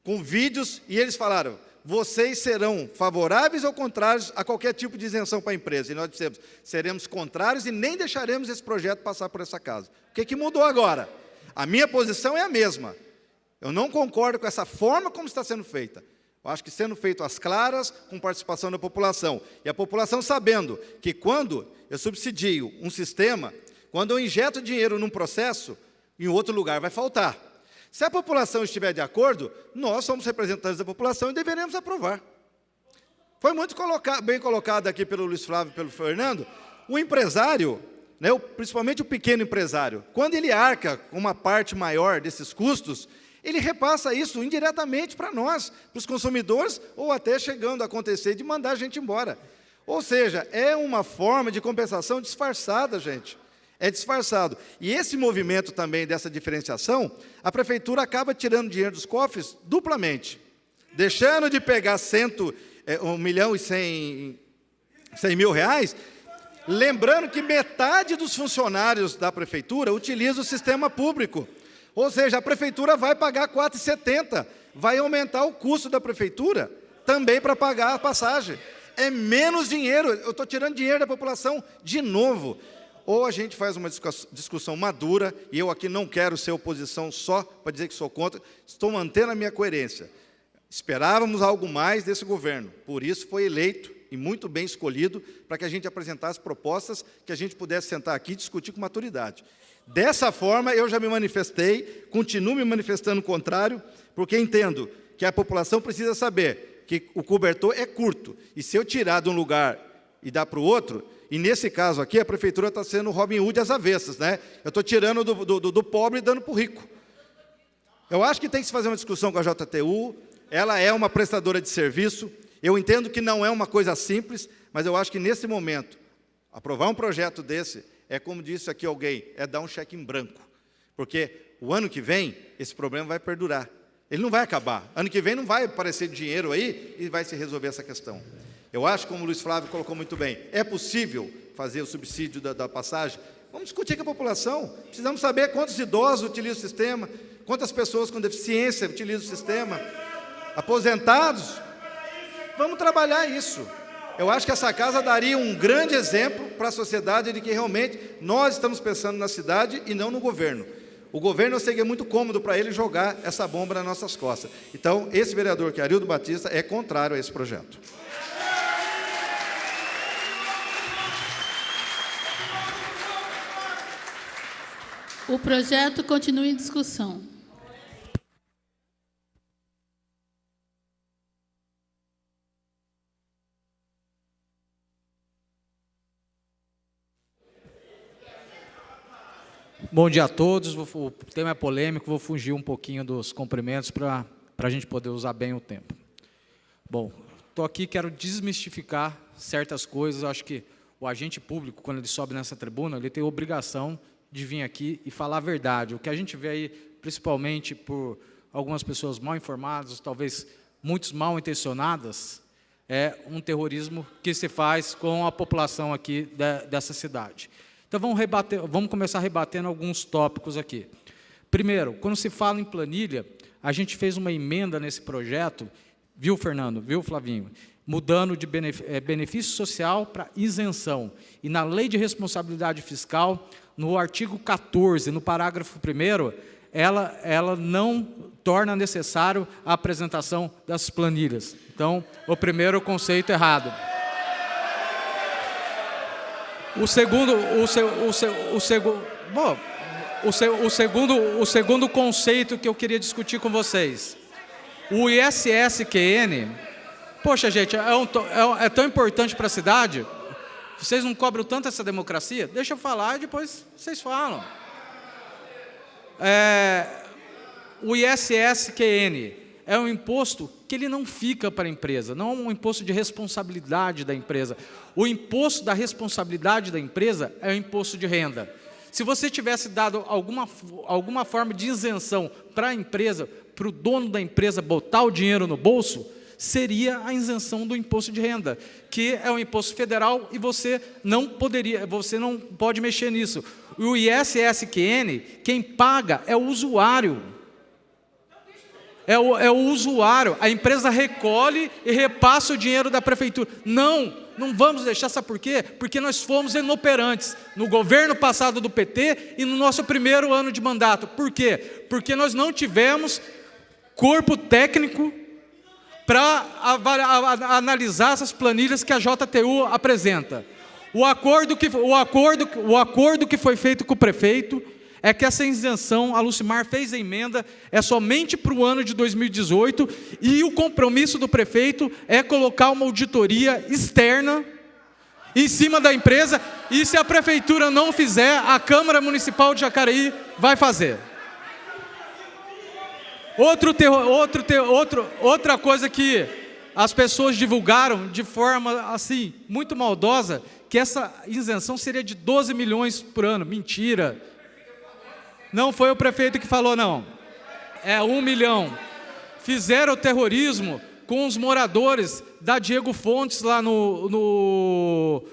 com vídeos, e eles falaram: vocês serão favoráveis ou contrários a qualquer tipo de isenção para a empresa? E nós dissemos: seremos contrários e nem deixaremos esse projeto passar por essa casa. O que mudou agora? A minha posição é a mesma. Eu não concordo com essa forma como está sendo feita. Eu acho que sendo feito às claras, com participação da população. E a população sabendo que quando eu subsidio um sistema, quando eu injeto dinheiro num processo, em outro lugar vai faltar. Se a população estiver de acordo, nós somos representantes da população e deveremos aprovar. Foi muito bem colocado aqui pelo Luiz Flávio e pelo Fernando, o empresário, né, principalmente o pequeno empresário, quando ele arca com uma parte maior desses custos, ele repassa isso indiretamente para nós, para os consumidores, ou até chegando a acontecer de mandar a gente embora. Ou seja, é uma forma de compensação disfarçada, gente. É disfarçado. E esse movimento também dessa diferenciação, a prefeitura acaba tirando dinheiro dos cofres duplamente. Deixando de pegar 1,1 milhão e 100 mil reais, lembrando que metade dos funcionários da prefeitura utiliza o sistema público. Ou seja, a prefeitura vai pagar R$ 4,70, vai aumentar o custo da prefeitura também para pagar a passagem. É menos dinheiro. Eu estou tirando dinheiro da população de novo. Ou a gente faz uma discussão madura, e eu aqui não quero ser oposição só para dizer que sou contra, estou mantendo a minha coerência. Esperávamos algo mais desse governo, por isso foi eleito e muito bem escolhido para que a gente apresentasse propostas que a gente pudesse sentar aqui e discutir com maturidade. Dessa forma, eu já me manifestei, continuo me manifestando o contrário, porque entendo que a população precisa saber que o cobertor é curto, e se eu tirar de um lugar e dar para o outro, e nesse caso aqui, a prefeitura está sendo Robin Hood às avessas, né? Eu estou tirando do pobre e dando para o rico. Eu acho que tem que se fazer uma discussão com a JTU, ela é uma prestadora de serviço, eu entendo que não é uma coisa simples, mas eu acho que nesse momento, aprovar um projeto desse, é como disse aqui alguém, é dar um cheque em branco, porque o ano que vem, esse problema vai perdurar, ele não vai acabar, ano que vem não vai aparecer dinheiro aí e vai se resolver essa questão. Eu acho, como o Luiz Flávio colocou muito bem, é possível fazer o subsídio da passagem? Vamos discutir com a população. Precisamos saber quantos idosos utilizam o sistema, quantas pessoas com deficiência utilizam o sistema, aposentados. Vamos trabalhar isso. Eu acho que essa casa daria um grande exemplo para a sociedade de que realmente nós estamos pensando na cidade e não no governo. O governo, eu sei que é muito cômodo para ele jogar essa bomba nas nossas costas. Então, esse vereador, que é Arildo Batista, é contrário a esse projeto. O projeto continua em discussão. Bom dia a todos. O tema é polêmico, vou fugir um pouquinho dos cumprimentos para a gente poder usar bem o tempo. Bom, estou aqui, quero desmistificar certas coisas. Eu acho que o agente público, quando ele sobe nessa tribuna, ele tem a obrigação de vir aqui e falar a verdade. O que a gente vê aí, principalmente por algumas pessoas mal informadas, talvez muitos mal intencionadas, é um terrorismo que se faz com a população aqui dessa cidade. Então, vamos começar rebatendo alguns tópicos aqui. Primeiro, quando se fala em planilha, a gente fez uma emenda nesse projeto, viu, Fernando, viu, Flavinho? Mudando de benefício social para isenção. E na Lei de Responsabilidade Fiscal, no artigo 14, no parágrafo 1º, ela não torna necessário a apresentação das planilhas. Então, o primeiro conceito errado. O segundo conceito que eu queria discutir com vocês. O ISSQN, poxa, gente, é tão importante para a cidade. Vocês não cobram tanto essa democracia? Deixa eu falar e depois vocês falam. O ISSQN é um imposto que ele não fica para a empresa, não é um imposto de responsabilidade da empresa. O imposto da responsabilidade da empresa é o imposto de renda. Se você tivesse dado alguma forma de isenção para a empresa, para o dono da empresa botar o dinheiro no bolso, seria a isenção do imposto de renda, que é um imposto federal e você não pode mexer nisso. O ISSQN, quem paga é o usuário. É o usuário. A empresa recolhe e repassa o dinheiro da prefeitura. Não vamos deixar, sabe por quê? Porque nós fomos inoperantes no governo passado do PT e no nosso primeiro ano de mandato. Por quê? Porque nós não tivemos corpo técnico para analisar essas planilhas que a JTU apresenta. O acordo que foi feito com o prefeito é que essa isenção, a Lucimar fez a emenda, é somente para o ano de 2018, e o compromisso do prefeito é colocar uma auditoria externa em cima da empresa, e se a prefeitura não fizer, a Câmara Municipal de Jacareí vai fazer. Outra coisa que as pessoas divulgaram de forma assim muito maldosa, que essa isenção seria de 12 milhões por ano. Mentira. Não foi o prefeito que falou, não. É 1 milhão. Fizeram o terrorismo com os moradores da Diego Fontes lá no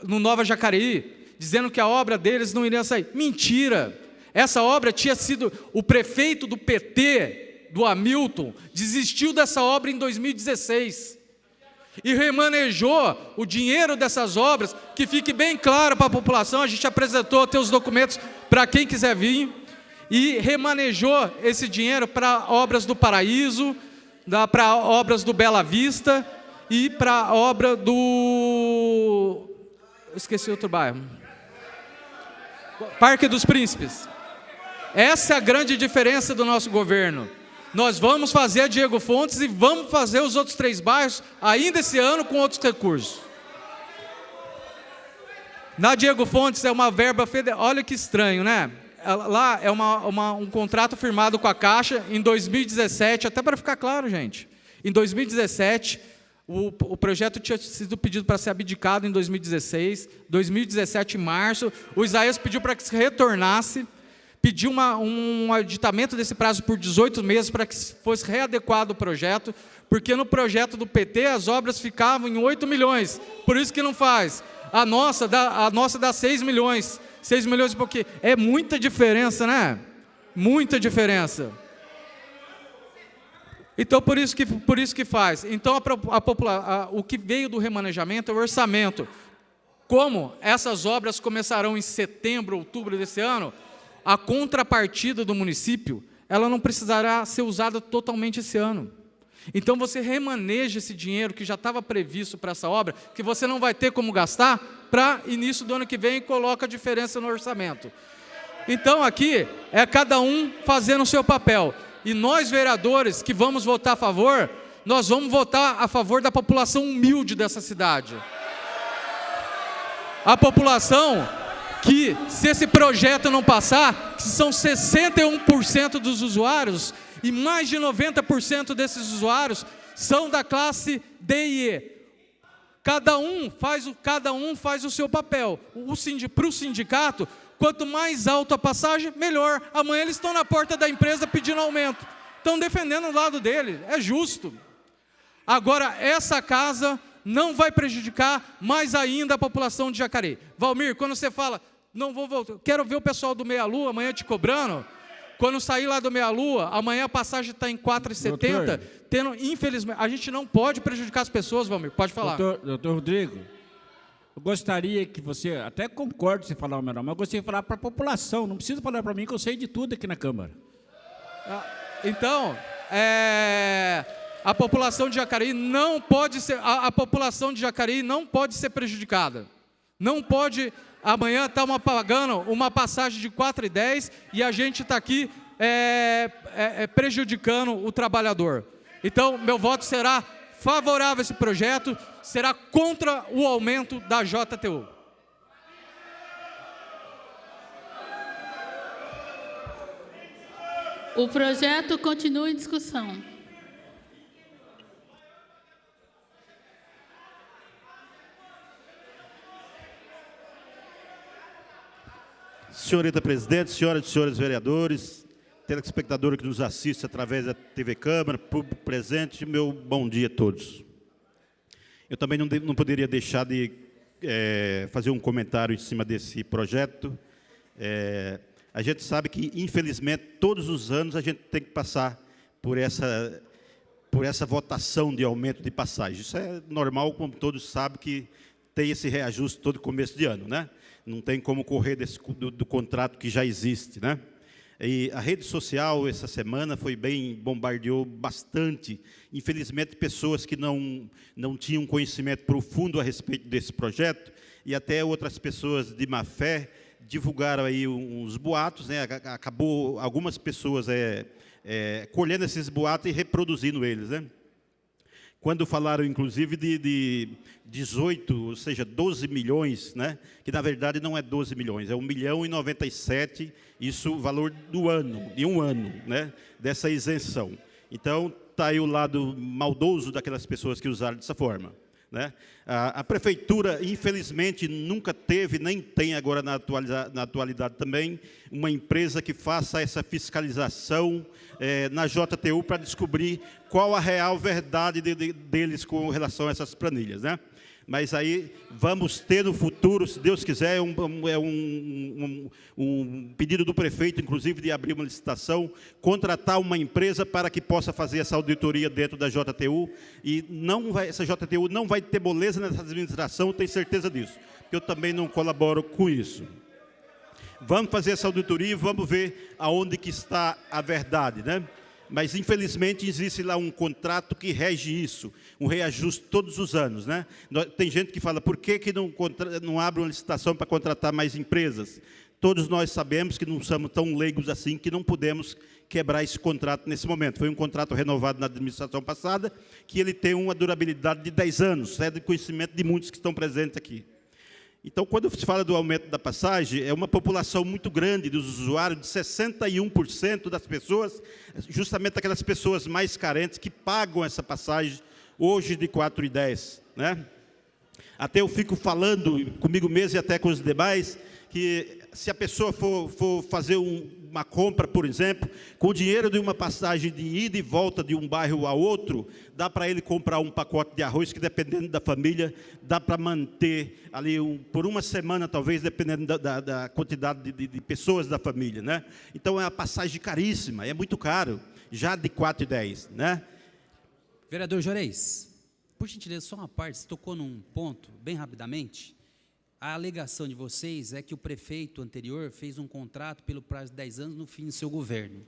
Nova Jacareí, dizendo que a obra deles não iria sair. Mentira. Essa obra tinha sido, o prefeito do PT, do Hamilton, desistiu dessa obra em 2016. e remanejou o dinheiro dessas obras, que fique bem claro para a população, a gente apresentou até os documentos para quem quiser vir, e remanejou esse dinheiro para obras do Paraíso, para obras do Bela Vista e para a obra do... esqueci outro bairro. Parque dos Príncipes. Essa é a grande diferença do nosso governo. Nós vamos fazer a Diego Fontes e vamos fazer os outros 3 bairros ainda esse ano com outros recursos. Na Diego Fontes é uma verba federal. Olha que estranho, né? Lá é um contrato firmado com a Caixa em 2017, até para ficar claro, gente. Em 2017, o projeto tinha sido pedido para ser abdicado em 2016, 2017, em março, o Isaías pediu para que se retornasse, pediu um aditamento desse prazo por 18 meses para que fosse readequado o projeto, porque no projeto do PT as obras ficavam em 8 milhões, por isso que não faz. A nossa dá 6 milhões, 6 milhões e pouquinho. É muita diferença, né? Muita diferença. Então, por isso que faz. Então, o que veio do remanejamento é o orçamento. Como essas obras começarão em setembro, outubro desse ano, a contrapartida do município, ela não precisará ser usada totalmente esse ano. Então, você remaneja esse dinheiro que já estava previsto para essa obra, que você não vai ter como gastar, para início do ano que vem e coloca a diferença no orçamento. Então, aqui, é cada um fazendo o seu papel. E nós, vereadores, que vamos votar a favor, nós vamos votar a favor da população humilde dessa cidade. A população que, se esse projeto não passar, que são 61% dos usuários, e mais de 90% desses usuários são da classe D e E. Cada um faz o seu papel. Para o sindicato, quanto mais alta a passagem, melhor. Amanhã eles estão na porta da empresa pedindo aumento. Estão defendendo o lado dele, é justo. Agora, essa casa não vai prejudicar mais ainda a população de Jacareí. Valmir, quando você fala, não vou voltar, quero ver o pessoal do Meia Lua amanhã te cobrando, quando sair lá do Meia Lua, amanhã a passagem está em 4,70, tendo, infelizmente, a gente não pode prejudicar as pessoas, Valmir, pode falar. Doutor Rodrigo, eu gostaria que você, até concordo se falar o meu nome, mas eu gostaria de falar para a população, não precisa falar para mim que eu sei de tudo aqui na Câmara. Então, a população de Jacareí não pode ser, a população de Jacareí não pode ser prejudicada. Não pode amanhã estar pagando uma passagem de 4,10 e a gente está aqui prejudicando o trabalhador. Então, meu voto será favorável a esse projeto, será contra o aumento da JTU. O projeto continua em discussão. Senhorita Presidente, senhoras e senhores vereadores, telespectador que nos assiste através da TV Câmara, público presente, meu bom dia a todos. Eu também não poderia deixar de fazer um comentário em cima desse projeto. A gente sabe que, infelizmente, todos os anos a gente tem que passar por essa votação de aumento de passagem. Isso é normal, como todos sabem, que tem esse reajuste todo começo de ano, né? Não tem como correr do contrato que já existe, né? E a rede social, essa semana, bombardeou bastante, infelizmente, pessoas que não tinham conhecimento profundo a respeito desse projeto, e até outras pessoas de má fé divulgaram aí uns boatos, né? Acabou algumas pessoas colhendo esses boatos e reproduzindo eles, né? Quando falaram, inclusive, de 18, ou seja, 12 milhões, né? Que, na verdade, não é 12 milhões, é 1.097.000, isso o valor do ano, de um ano, né? Dessa isenção. Então, está aí o lado maldoso daquelas pessoas que usaram dessa forma, né? A Prefeitura, infelizmente, nunca teve, nem tem agora na atualidade também, uma empresa que faça essa fiscalização na JTU para descobrir qual a real verdade deles com relação a essas planilhas, né? Mas aí vamos ter no futuro, se Deus quiser, um pedido do prefeito, inclusive, de abrir uma licitação, contratar uma empresa para que possa fazer essa auditoria dentro da JTU, e essa JTU não vai ter moleza nessa administração, tenho certeza disso, porque eu também não colaboro com isso. Vamos fazer essa auditoria e vamos ver aonde que está a verdade, né? Mas, infelizmente, existe lá um contrato que rege isso, um reajuste todos os anos, né? Tem gente que fala, por que não abre uma licitação para contratar mais empresas? Todos nós sabemos que não somos tão leigos assim, que não podemos quebrar esse contrato nesse momento. Foi um contrato renovado na administração passada, que ele tem uma durabilidade de 10 anos, é de conhecimento de muitos que estão presentes aqui. Então, quando se fala do aumento da passagem, é uma população muito grande dos usuários, de 61% das pessoas, justamente aquelas pessoas mais carentes que pagam essa passagem hoje de 4,10, né? Até eu fico falando comigo mesmo e até com os demais, que se a pessoa for fazer uma compra, por exemplo, com o dinheiro de uma passagem de ida e volta de um bairro a outro, dá para ele comprar um pacote de arroz que, dependendo da família, dá para manter ali por uma semana, talvez, dependendo da quantidade de pessoas da família, né? Então, é uma passagem caríssima, é muito caro, já de 4,10, né? Vereador Juarez, por gentileza, só uma parte, você tocou num ponto, bem rapidamente. A alegação de vocês é que o prefeito anterior fez um contrato pelo prazo de 10 anos no fim do seu governo.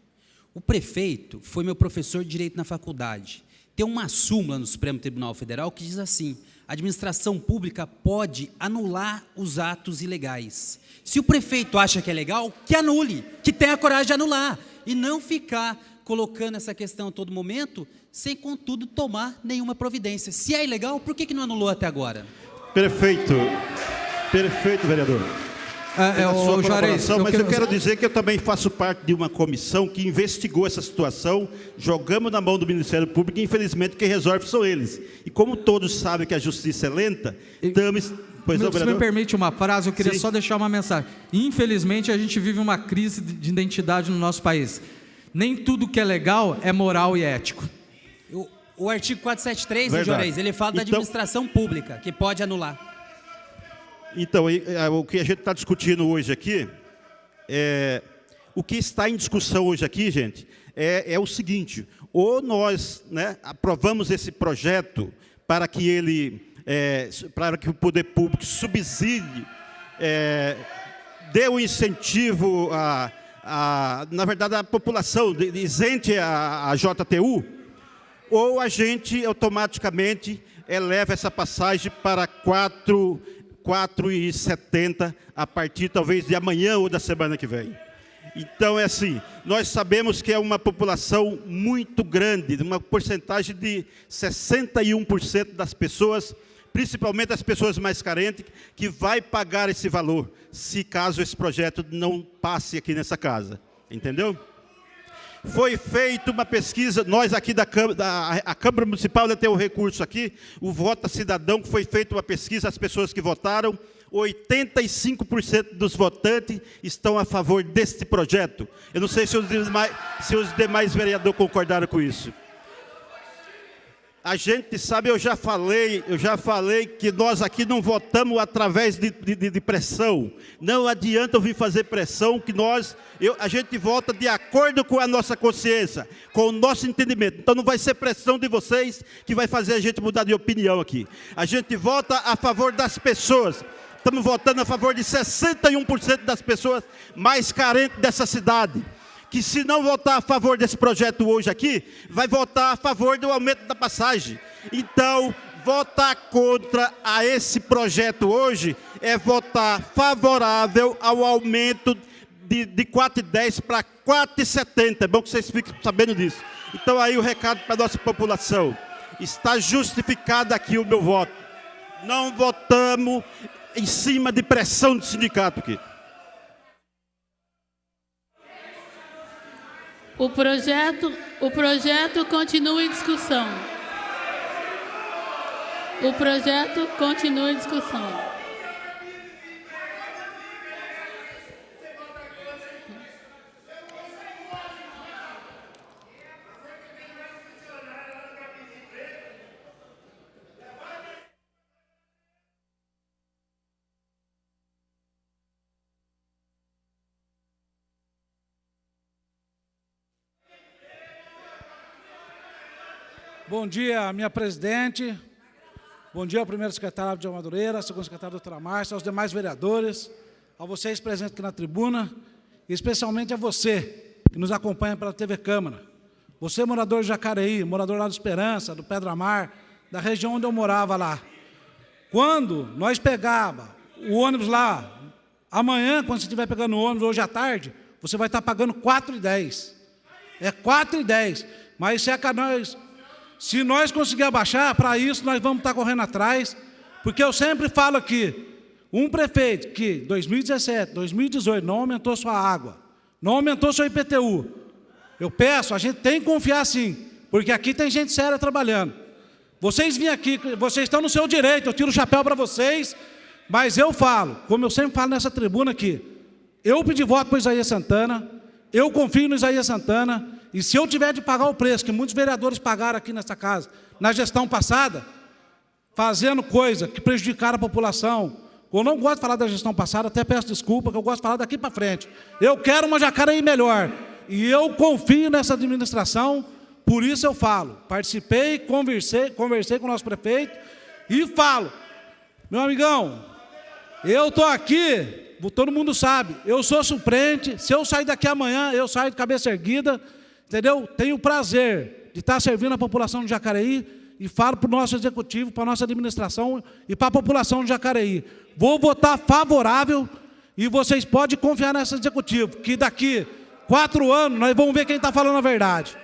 O prefeito foi meu professor de Direito na faculdade. Tem uma súmula no Supremo Tribunal Federal que diz assim: a administração pública pode anular os atos ilegais. Se o prefeito acha que é legal, que anule, que tenha coragem de anular, e não ficar colocando essa questão a todo momento, sem, contudo, tomar nenhuma providência. Se é ilegal, por que não anulou até agora? Perfeito. Perfeito, vereador. Mas eu quero dizer que eu também faço parte de uma comissão que investigou essa situação, jogamos na mão do Ministério Público e, infelizmente, quem resolve são eles. E como todos sabem que a justiça é lenta, estamos... Se me permite uma frase, eu queria só deixar uma mensagem. Infelizmente, a gente vive uma crise de identidade no nosso país. Nem tudo que é legal é moral e ético. O artigo 473, Juarez, ele fala da administração pública, que pode anular. Então, o que a gente está discutindo hoje aqui, o que está em discussão hoje aqui, gente, é o seguinte: ou nós, né, aprovamos esse projeto para que para que o poder público subsídio, dê o incentivo na verdade, a população, isente a JTU, ou a gente automaticamente eleva essa passagem para 4,70 a partir, talvez, de amanhã ou da semana que vem. Então, é assim, nós sabemos que é uma população muito grande, uma porcentagem de 61% das pessoas, principalmente as pessoas mais carentes, que vai pagar esse valor, se caso esse projeto não passe aqui nessa casa. Entendeu? Foi feita uma pesquisa, nós aqui a Câmara Municipal ainda tem o recurso aqui, o Voto Cidadão, que foi feita uma pesquisa, as pessoas que votaram, 85% dos votantes estão a favor deste projeto. Eu não sei se os demais vereadores concordaram com isso. A gente sabe, eu já falei que nós aqui não votamos através de pressão. Não adianta eu vir fazer pressão, que a gente vota de acordo com a nossa consciência, com o nosso entendimento. Então não vai ser pressão de vocês que vai fazer a gente mudar de opinião aqui. A gente vota a favor das pessoas. Estamos votando a favor de 61% das pessoas mais carentes dessa cidade, que se não votar a favor desse projeto hoje aqui, vai votar a favor do aumento da passagem. Então, votar contra a esse projeto hoje é votar favorável ao aumento de 4,10 para 4,70. É bom que vocês fiquem sabendo disso. Então, aí o recado para a nossa população. Está justificado aqui o meu voto. Não votamos em cima de pressão do sindicato aqui. O projeto continua em discussão. O projeto continua em discussão. Bom dia, minha presidente. Bom dia ao primeiro secretário de Madureira, ao segundo secretário doutora Márcia, aos demais vereadores, a vocês presentes aqui na tribuna, e especialmente a você que nos acompanha pela TV Câmara. Você, morador de Jacareí, morador lá do Esperança, do Pedra Mar, da região onde eu morava lá. Quando nós pegava o ônibus lá, amanhã, quando você estiver pegando o ônibus, hoje à tarde, você vai estar pagando R$ 4,10. É R$ 4,10. Mas se nós conseguir abaixar, para isso nós vamos estar correndo atrás, porque eu sempre falo aqui, um prefeito que 2017, 2018 não aumentou sua água, não aumentou seu IPTU, eu peço, a gente tem que confiar sim, porque aqui tem gente séria trabalhando. Vocês vêm aqui, vocês estão no seu direito, eu tiro o chapéu para vocês, mas eu falo, como eu sempre falo nessa tribuna aqui, eu pedi voto para o Isaías Santana, eu confio no Isaías Santana, e se eu tiver de pagar o preço que muitos vereadores pagaram aqui nessa casa, na gestão passada, fazendo coisa que prejudicaram a população, eu não gosto de falar da gestão passada, até peço desculpa, que eu gosto de falar daqui para frente. Eu quero uma Jacareí melhor, e eu confio nessa administração, por isso eu falo. Participei, conversei com o nosso prefeito, e falo, meu amigão, eu estou aqui, todo mundo sabe, eu sou suplente, se eu sair daqui amanhã, eu saio de cabeça erguida, entendeu? Tenho o prazer de estar servindo a população de Jacareí e falo para o nosso executivo, para a nossa administração e para a população de Jacareí. Vou votar favorável e vocês podem confiar nesse executivo, que daqui 4 anos nós vamos ver quem está falando a verdade.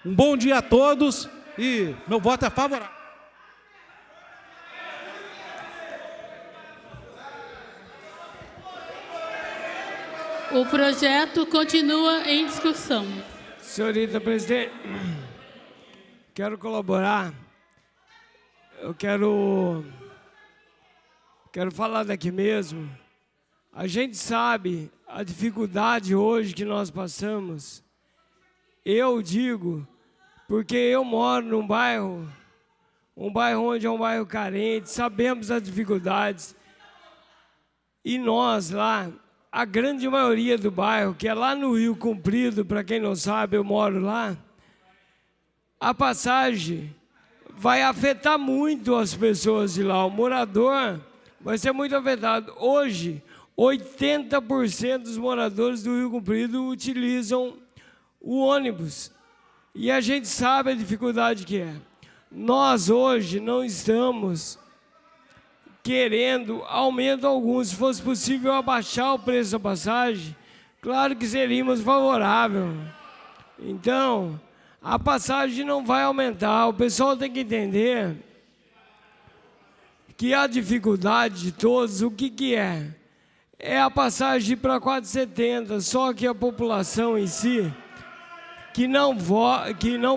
Um bom dia a todos e meu voto é favorável. O projeto continua em discussão. Senhorita presidente, quero colaborar. Eu quero falar daqui mesmo. A gente sabe a dificuldade hoje que nós passamos. Eu digo, porque eu moro num bairro onde é um bairro carente, sabemos as dificuldades. E nós lá, a grande maioria do bairro, que é lá no Rio Comprido, para quem não sabe, eu moro lá, a passagem vai afetar muito as pessoas de lá. O morador vai ser muito afetado. Hoje, 80% dos moradores do Rio Comprido utilizam o ônibus. E a gente sabe a dificuldade que é. Nós, hoje, não estamos querendo aumento algum. Se fosse possível abaixar o preço da passagem, claro que seríamos favoráveis. Então, a passagem não vai aumentar. O pessoal tem que entender que a dificuldade de todos, o que é? É a passagem para 4,70, só que a população em si, que não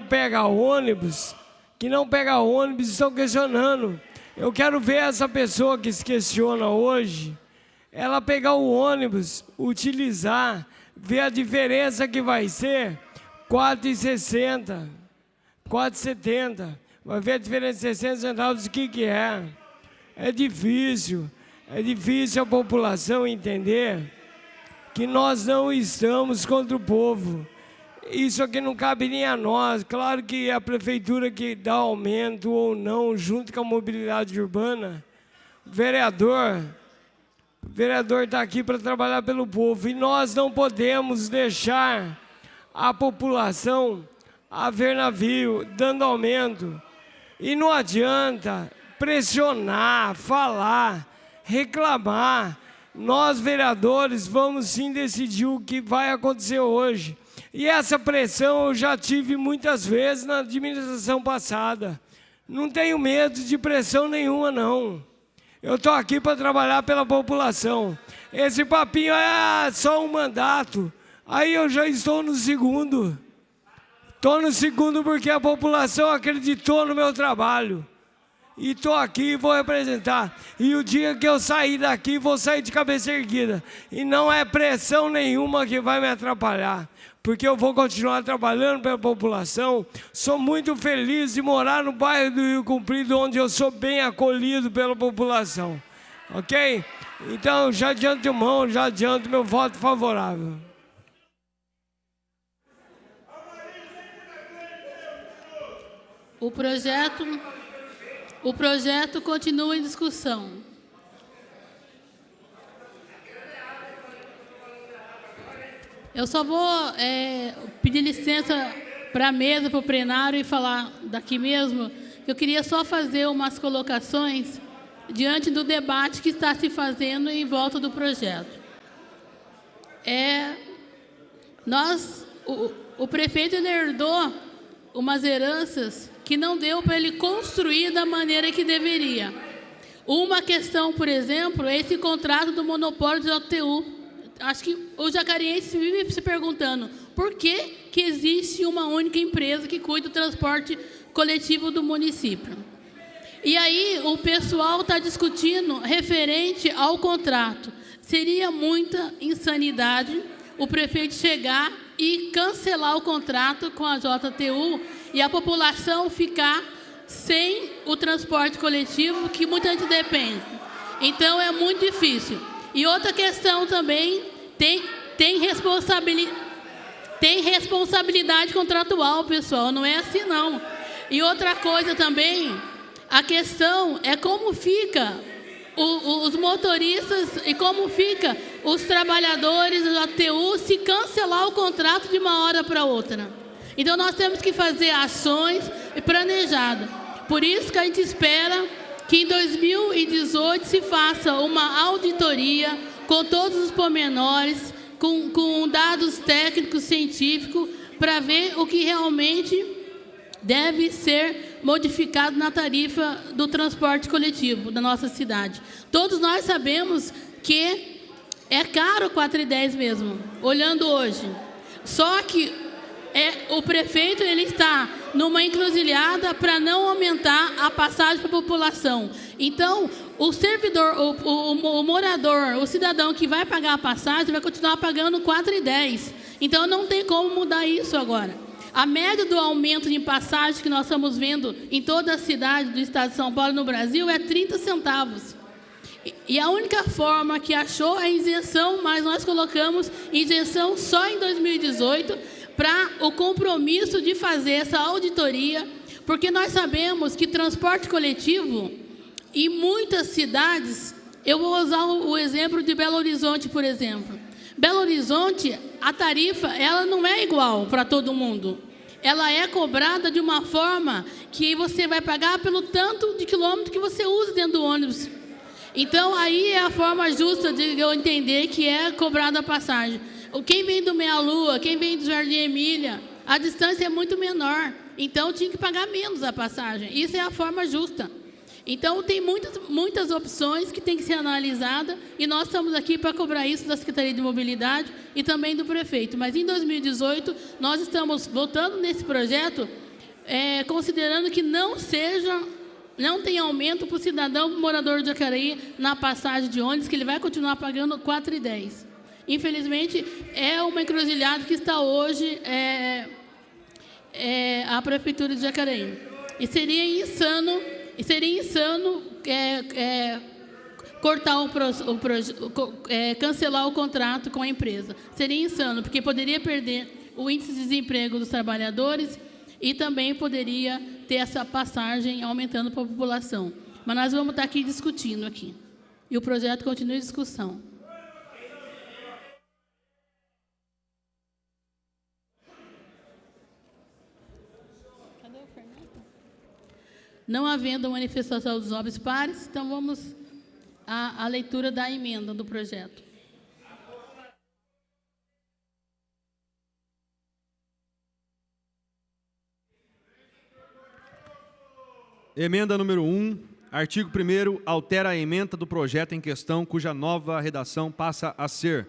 pega ônibus, estão questionando. Eu quero ver essa pessoa que se questiona hoje, ela pegar o ônibus, utilizar, ver a diferença que vai ser, 4,60, 4,70. Vai ver a diferença de 60 centavos, o que é. É difícil a população entender que nós não estamos contra o povo. Isso aqui não cabe nem a nós. Claro que a prefeitura que dá aumento ou não, junto com a mobilidade urbana, o vereador está aqui para trabalhar pelo povo. E nós não podemos deixar a população a ver navio, dando aumento. E não adianta pressionar, falar, reclamar. Nós, vereadores, vamos sim decidir o que vai acontecer hoje. E essa pressão eu já tive muitas vezes na administração passada. Não tenho medo de pressão nenhuma, não. Eu estou aqui para trabalhar pela população. Esse papinho é só um mandato. Aí eu já estou no segundo. Estou no segundo porque a população acreditou no meu trabalho. E estou aqui e vou representar. E o dia que eu sair daqui, vou sair de cabeça erguida. E não é pressão nenhuma que vai me atrapalhar. Porque eu vou continuar trabalhando pela população. Sou muito feliz de morar no bairro do Rio Comprido, onde eu sou bem acolhido pela população. Ok? Então, já adianto de mão, já adianto meu voto favorável. O projeto continua em discussão. Eu só vou pedir licença para a mesa, para o plenário, e falar daqui mesmo. Eu queria só fazer umas colocações diante do debate que está se fazendo em volta do projeto. O prefeito herdou umas heranças que não deu para ele construir da maneira que deveria. Uma questão, por exemplo, é esse contrato do monopólio de JTU. Acho que o jacariense vive se perguntando por que existe uma única empresa que cuida do transporte coletivo do município. E aí o pessoal está discutindo referente ao contrato. Seria muita insanidade o prefeito chegar e cancelar o contrato com a JTU e a população ficar sem o transporte coletivo, que muita gente depende. Então, é muito difícil. E outra questão também, tem responsabilidade contratual, pessoal, não é assim não. E outra coisa também, a questão é como fica os motoristas e como fica os trabalhadores da JTU se cancelar o contrato de uma hora para outra. Então, nós temos que fazer ações planejado. Por isso que a gente espera que em 2018 se faça uma auditoria com todos os pormenores, com dados técnicos, científicos, para ver o que realmente deve ser modificado na tarifa do transporte coletivo da nossa cidade. Todos nós sabemos que é caro 4,10 mesmo, olhando hoje. Só que o prefeito ele está numa encruzilhada para não aumentar a passagem para a população. Então, o servidor, o morador, o cidadão que vai pagar a passagem vai continuar pagando 4,10. Então, não tem como mudar isso agora. A média do aumento de passagem que nós estamos vendo em toda a cidade do estado de São Paulo e no Brasil é 30 centavos. E a única forma que achou é isenção, mas nós colocamos isenção só em 2018 para o compromisso de fazer essa auditoria, porque nós sabemos que transporte coletivo, em muitas cidades, eu vou usar o exemplo de Belo Horizonte, por exemplo. Belo Horizonte, a tarifa, ela não é igual para todo mundo. Ela é cobrada de uma forma que você vai pagar pelo tanto de quilômetro que você usa dentro do ônibus. Então, aí é a forma justa de eu entender que é cobrada a passagem. Quem vem do Meia Lua, quem vem do Jardim Emília, a distância é muito menor. Então, tinha que pagar menos a passagem. Isso é a forma justa. Então, tem muitas opções que tem que ser analisada e nós estamos aqui para cobrar isso da Secretaria de Mobilidade e também do prefeito. Mas, em 2018, nós estamos votando nesse projeto, considerando que não tem aumento para o cidadão morador de Jacareí na passagem de ônibus, que ele vai continuar pagando 4,10. Infelizmente, é uma encruzilhada que está hoje a Prefeitura de Jacareí. E seria insano cortar cancelar o contrato com a empresa. Seria insano, porque poderia perder o índice de desemprego dos trabalhadores e também poderia ter essa passagem aumentando para a população. Mas nós vamos estar aqui discutindo aqui. E o projeto continua em discussão. Não havendo manifestação dos nobres pares, então vamos à leitura da emenda do projeto. Emenda número 1, artigo 1º, altera a ementa do projeto em questão, cuja nova redação passa a ser: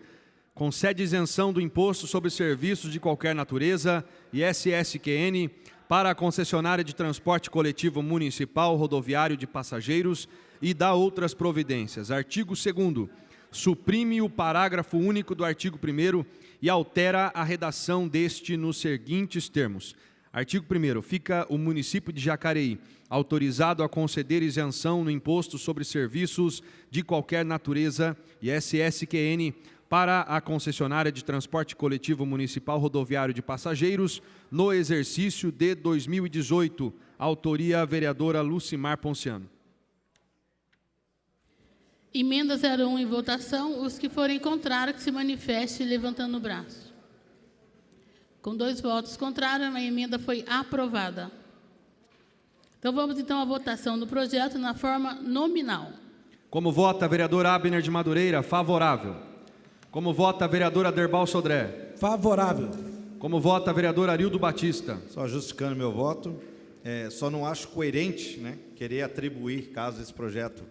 concede isenção do imposto sobre serviços de qualquer natureza, ISSQN, para a concessionária de transporte coletivo municipal rodoviário de passageiros e dá outras providências. Artigo 2º, suprime o parágrafo único do artigo 1º e altera a redação deste nos seguintes termos. Artigo 1º, fica o município de Jacareí autorizado a conceder isenção no imposto sobre serviços de qualquer natureza, ISSQN, para a concessionária de transporte coletivo municipal rodoviário de passageiros no exercício de 2018. Autoria, vereadora Lucimar Ponciano. Emenda 01 em votação. Os que forem contrários, que se manifestem levantando o braço. Com 2 votos contrários, a emenda foi aprovada. Então, vamos então à votação do projeto na forma nominal. Como vota a vereadora Abner de Madureira? Favorável. Como vota a vereadora Derbal Sodré? Favorável. Como vota a vereadora Arildo Batista? Só justificando meu voto, só não acho coerente, né, querer atribuir, caso esse projeto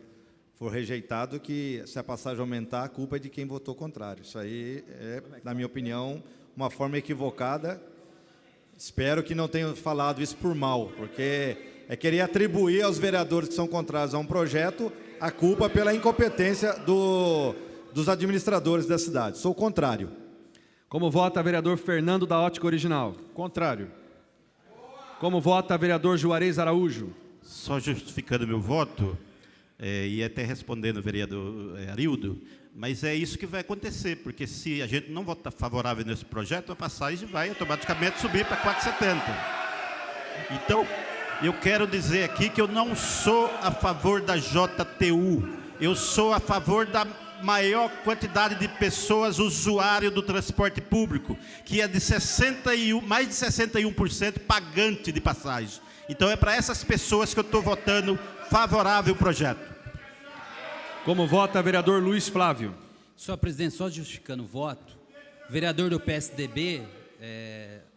for rejeitado, que se a passagem aumentar, a culpa é de quem votou contrário. Isso aí é, na minha opinião, uma forma equivocada. Espero que não tenham falado isso por mal, porque é querer atribuir aos vereadores que são contrários a um projeto a culpa pela incompetência dos administradores da cidade. Sou contrário. Como vota o vereador Fernando da Ótica Original? Contrário. Como vota o vereador Juarez Araújo? Só justificando meu voto, e até respondendo o vereador Arildo, mas é isso que vai acontecer, porque se a gente não votar favorável nesse projeto, a passagem vai automaticamente subir para 4,70. Então, eu quero dizer aqui que eu não sou a favor da JTU, eu sou a favor da maior quantidade de pessoas usuários do transporte público, que é de mais de 61% pagante de passagem. Então é para essas pessoas que eu estou votando favorável ao projeto. Como vota o vereador Luiz Flávio? Senhor presidente, só justificando o voto, o vereador do PSDB,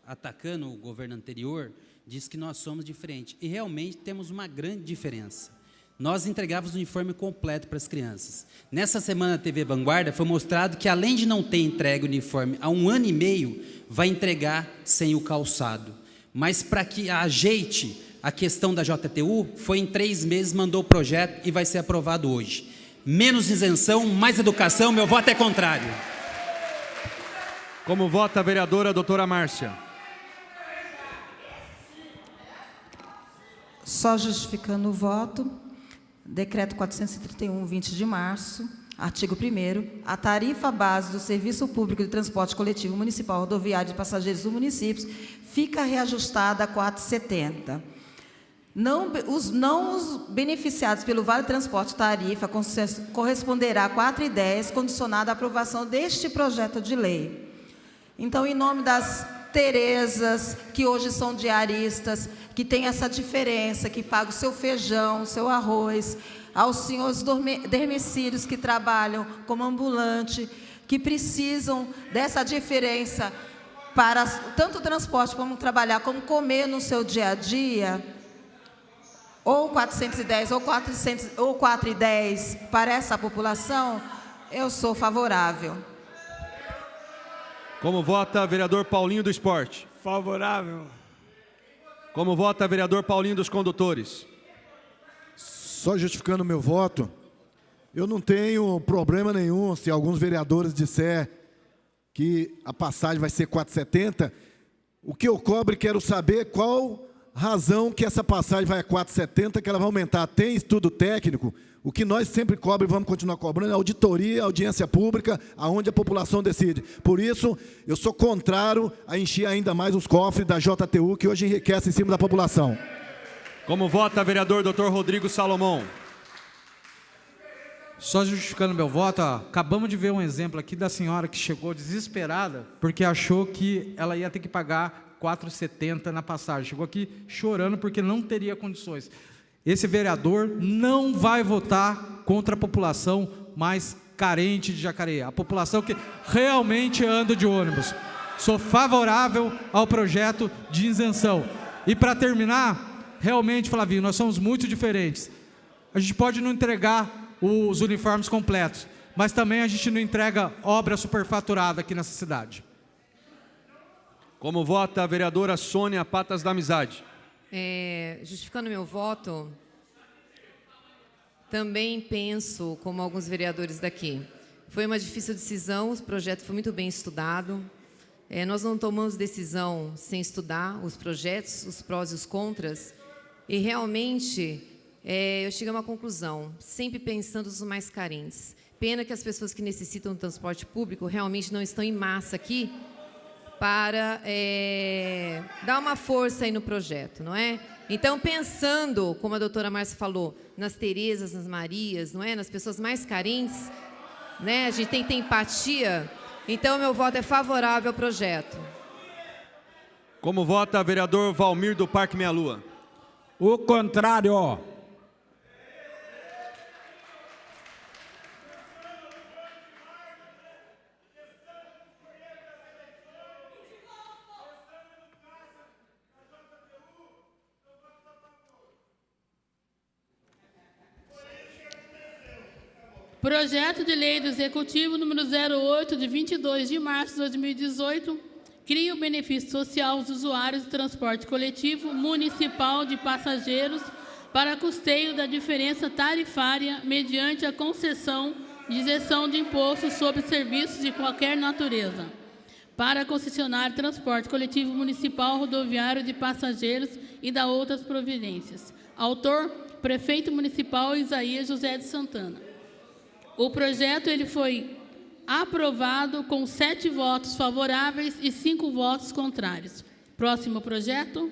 atacando o governo anterior, disse que nós somos diferentes. E realmente temos uma grande diferença. Nós entregávamos o uniforme completo para as crianças. Nessa semana na TV Vanguarda foi mostrado que, além de não ter entregue o uniforme há 1 ano e meio, vai entregar sem o calçado. Mas para que ajeite a questão da JTU, foi em 3 meses, mandou o projeto e vai ser aprovado hoje. Menos isenção, mais educação, meu voto é contrário. Como vota a vereadora doutora Márcia? Só justificando o voto. Decreto 431, 20 de março, artigo 1º, a tarifa base do Serviço Público de Transporte Coletivo Municipal Rodoviário de Passageiros do município fica reajustada a 4,70. Os beneficiados pelo Vale Transporte Tarifa corresponderá a 4,10, condicionada à aprovação deste projeto de lei. Então, em nome das Terezas, que hoje são diaristas, que tem essa diferença, que pagam o seu feijão, o seu arroz, aos senhores dermecílios que trabalham como ambulante, que precisam dessa diferença para tanto o transporte como trabalhar, como comer no seu dia a dia, ou 410 ou 4,10 para essa população, eu sou favorável. Como vota o vereador Paulinho do Esporte? Favorável. Como vota o vereador Paulinho dos Condutores? Só justificando o meu voto, eu não tenho problema nenhum se alguns vereadores disser que a passagem vai ser 4,70. O que eu cobro, quero saber qual razão que essa passagem vai a 4,70, que ela vai aumentar. Tem estudo técnico? O que nós sempre cobramos e vamos continuar cobrando é auditoria, audiência pública, aonde a população decide. Por isso, eu sou contrário a encher ainda mais os cofres da JTU, que hoje enriquece em cima da população. Como vota o vereador Dr. Rodrigo Salomão? Só justificando meu voto, acabamos de ver um exemplo aqui da senhora que chegou desesperada porque achou que ela ia ter que pagar 4,70 na passagem. Chegou aqui chorando porque não teria condições. Esse vereador não vai votar contra a população mais carente de Jacareí, a população que realmente anda de ônibus. Sou favorável ao projeto de isenção. E para terminar, realmente, Flavinho, nós somos muito diferentes. A gente pode não entregar os uniformes completos, mas também a gente não entrega obra superfaturada aqui nessa cidade. Como vota a vereadora Sônia Patas da Amizade? Justificando meu voto, também penso como alguns vereadores daqui. Foi uma difícil decisão, o projeto foi muito bem estudado. Nós não tomamos decisão sem estudar os projetos, os prós e os contras, e realmente eu cheguei a uma conclusão, sempre pensando nos mais carentes. Pena que as pessoas que necessitam do transporte público realmente não estão em massa aqui para dar uma força aí no projeto, não é? Então, pensando, como a doutora Márcia falou, nas Terezas, nas Marias, não é? Nas pessoas mais carentes, né? A gente tem que ter empatia. Então, meu voto é favorável ao projeto. Como vota vereador Valmir do Parque Meia Lua? O contrário. Projeto de Lei do Executivo número 08, de 22 de março de 2018, cria o benefício social aos usuários do transporte coletivo municipal de passageiros para custeio da diferença tarifária mediante a concessão de isenção de imposto sobre serviços de qualquer natureza para a concessionária de transporte coletivo municipal rodoviário de passageiros e da outras providências. Autor, Prefeito Municipal Isaías José de Santana. O projeto ele foi aprovado com 7 votos favoráveis e 5 votos contrários. Próximo projeto.